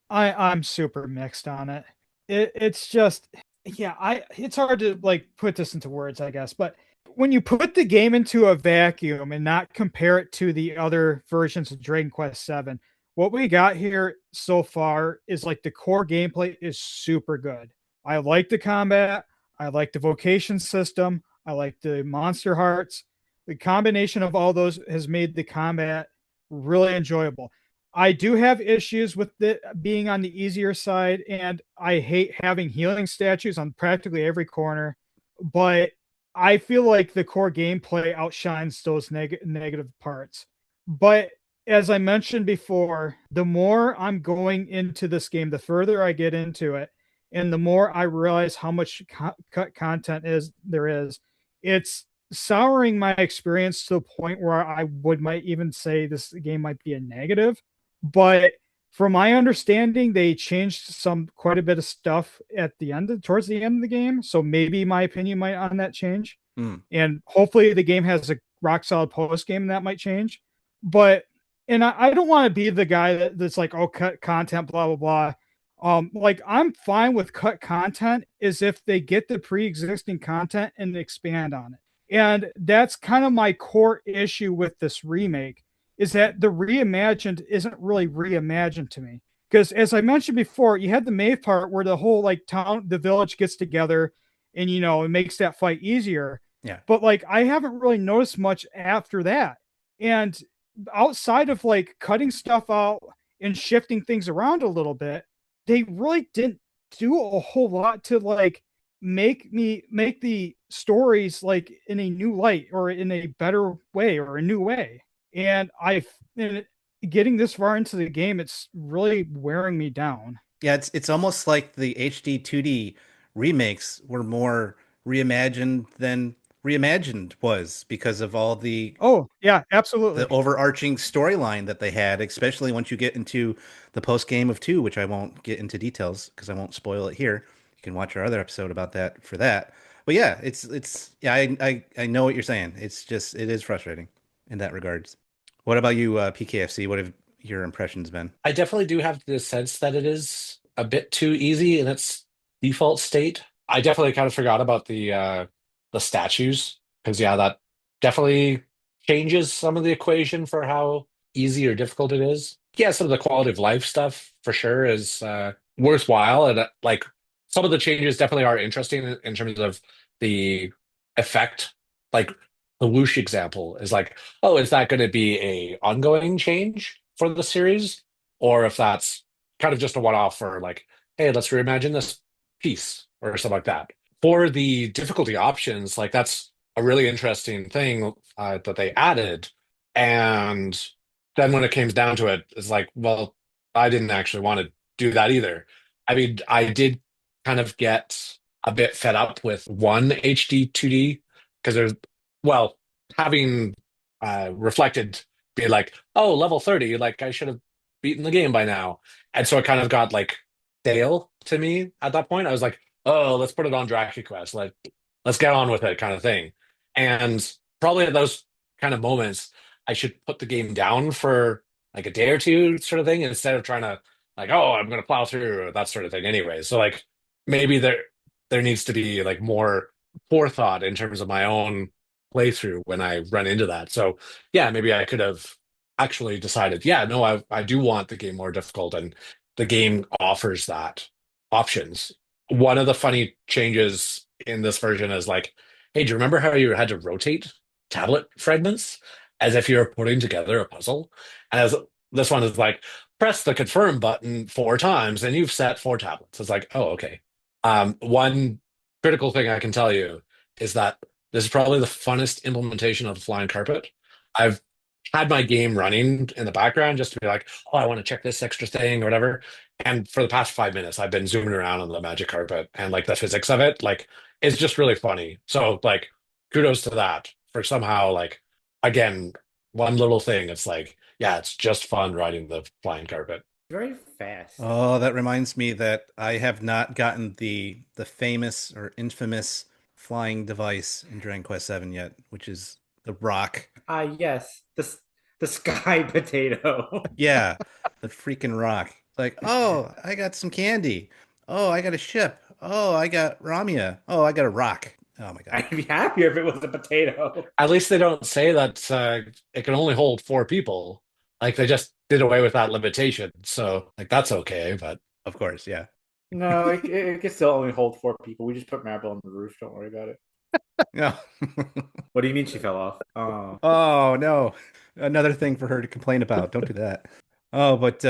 I'm super mixed on it. It's just yeah, I it's hard to like put this into words, I guess, but when you put the game into a vacuum and not compare it to the other versions of Dragon Quest VII, what we got here so far is like the core gameplay is super good. I like the combat, I like the vocation system, I like the monster hearts. The combination of all those has made the combat really enjoyable. I do have issues with it being on the easier side, and I hate having healing statues on practically every corner. But I feel like the core gameplay outshines those negative parts. But as I mentioned before, the more I'm going into this game, the further I get into it, and the more I realize how much cut content there is, it's souring my experience to the point where I would might even say this game might be a negative. But from my understanding, they changed some quite a bit of stuff at the towards the end of the game. So maybe my opinion might on that change. Hmm. And hopefully the game has a rock solid post game and that might change. But and I don't want to be the guy that's like, oh, cut content, blah blah blah. Like I'm fine with cut content as if they get the pre-existing content and expand on it. And that's kind of my core issue with this remake is that the reimagined isn't really reimagined to me. Because as I mentioned before, you had the Maeve part where the whole like town, the village gets together and it makes that fight easier. Yeah. But like I haven't really noticed much after that. And outside of like cutting stuff out and shifting things around a little bit, they really didn't do a whole lot to like make the stories like in a new light or in a better way or a new way. And getting this far into the game, it's really wearing me down. Yeah, it's almost like the HD 2D remakes were more reimagined than Reimagined was because of all Oh yeah, the absolutely. overarching storyline that they had, especially once you get into the post game of two, which I won't get into details because I won't spoil it here. You can watch our other episode about that for that. But yeah, it's yeah, I know what you're saying. It's just it is frustrating in that regards. What about you, PKFC? What have your impressions been? I definitely do have the sense that it is a bit too easy in its default state. I definitely kind of forgot about the statues because yeah, that definitely changes some of the equation for how easy or difficult it is. Yeah, some of the quality of life stuff for sure is worthwhile, and like some of the changes definitely are interesting in terms of the effect. Like the whoosh example is like, oh, is that going to be a ongoing change for the series, or if that's kind of just a one-off for like, hey, let's reimagine this piece or something like that. For the difficulty options, like that's a really interesting thing that they added. And then when it came down to it, it's like, well, I didn't actually want to do that either. I mean, I did kind of get a bit fed up with one HD 2D because there's, well, having reflected, being like, oh, level 30, like I should have beaten the game by now. And so it kind of got like stale to me at that point. I was like, oh, let's put it on Dragon Quest. Let's get on with it kind of thing. And probably at those kind of moments, I should put the game down for like a day or two sort of thing instead of trying to like, oh, I'm gonna plow through or that sort of thing anyway. So like maybe there needs to be like more forethought in terms of my own playthrough when I run into that. So yeah, maybe I could have actually decided, yeah, no, I do want the game more difficult, and the game offers that options. One of the funny changes in this version is like, hey, do you remember how you had to rotate tablet fragments? as if you're putting together a puzzle. And as this one is like, press the confirm button 4 times and you've set 4 tablets. It's like, oh, okay. One critical thing I can tell you is that this is probably the funnest implementation of the flying carpet. I've had my game running in the background just to be like, oh, I want to check this extra thing or whatever. And for the past 5 minutes, I've been zooming around on the magic carpet and like the physics of it, like it's just really funny. So like kudos to that for somehow like again, one little thing. It's like, yeah, it's just fun riding the flying carpet. Very fast. Oh, that reminds me that I have not gotten the famous or infamous flying device in Dragon Quest VII yet, which is the rock. Yes, the sky potato. Yeah, the freaking rock. Like, oh, I got some candy. Oh, I got a ship. Oh, I got Ramia. Oh, I got a rock. Oh my God. I'd be happier if it was a potato. At least they don't say that it can only hold 4 people. Like they just did away with that limitation. So like that's okay. But Of course, yeah. No, it can still only hold 4 people. We just put Marble on the roof. Don't worry about it. Yeah. What do you mean she fell off? Oh, Oh no. Another thing for her to complain about. Don't do that. Oh, but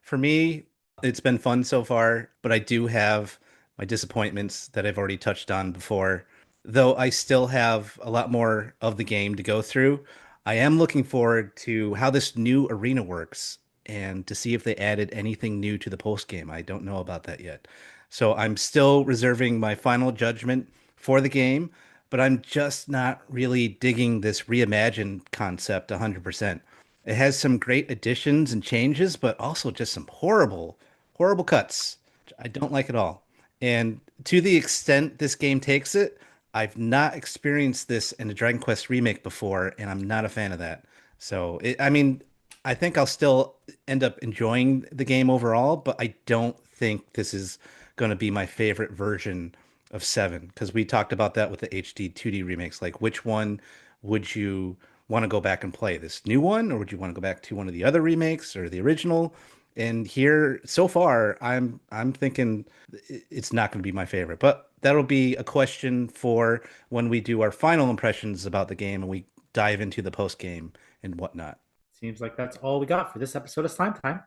for me, it's been fun so far, but I do have my disappointments that I've already touched on before. Though I still have a lot more of the game to go through. I am looking forward to how this new arena works and to see if they added anything new to the post game. I don't know about that yet. So I'm still reserving my final judgment for the game, but I'm just not really digging this reimagined concept 100%. It has some great additions and changes, but also just some horrible, horrible cuts. I don't like it all. And to the extent this game takes it, I've not experienced this in a Dragon Quest remake before, and I'm not a fan of that. So, I mean, I think I'll still end up enjoying the game overall, but I don't think this is going to be my favorite version of Seven because we talked about that with the HD 2D remakes. Like, which one would you want to go back and play? This new one, or would you want to go back to one of the other remakes or the original? And here, so far, I'm thinking it's not going to be my favorite, but that'll be a question for when we do our final impressions about the game and we dive into the post game and whatnot. seems like that's all we got for this episode of Slime Time.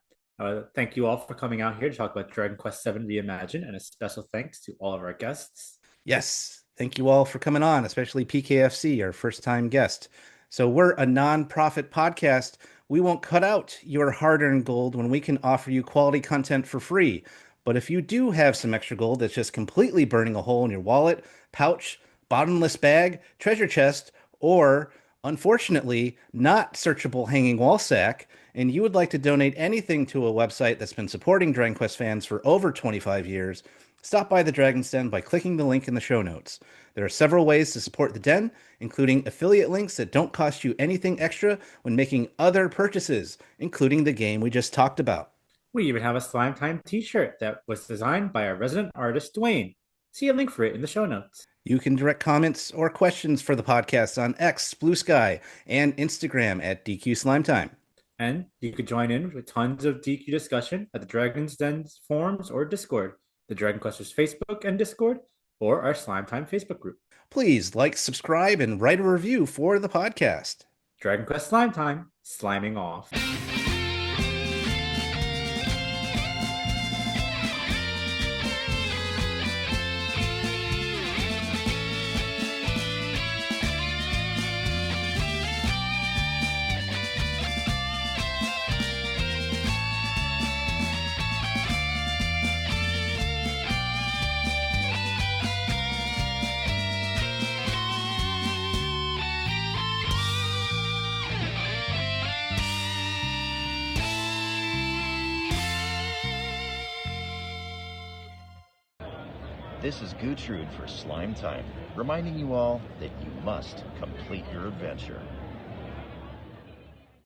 Thank you all for coming out here to talk about Dragon Quest VII Reimagined, and a special thanks to all of our guests. Yes, thank you all for coming on, especially PKFC, our first time guest. So we're a non-profit podcast. We won't cut out your hard-earned gold when we can offer you quality content for free. But if you do have some extra gold that's just completely burning a hole in your wallet, pouch, bottomless bag, treasure chest, or unfortunately not searchable hanging wall sack, and you would like to donate anything to a website that's been supporting Dragon Quest fans for over 25 years, stop by the Dragon's Den by clicking the link in the show notes. There are several ways to support the Den, including affiliate links that don't cost you anything extra when making other purchases, including the game we just talked about. We even have a Slime Time t-shirt that was designed by our resident artist, Dwayne. See a link for it in the show notes. You can direct comments or questions for the podcast on X, Blue Sky, and Instagram at DQ Slime Time. And you could join in with tons of DQ discussion at the Dragon's Den forums or Discord, the Dragon Questers Facebook and Discord, or our Slime Time Facebook group. Please like, subscribe, and write a review for the podcast. Dragon Quest Slime Time, sliming off. This is Gertrude for Slime Time, reminding you all that you must complete your adventure.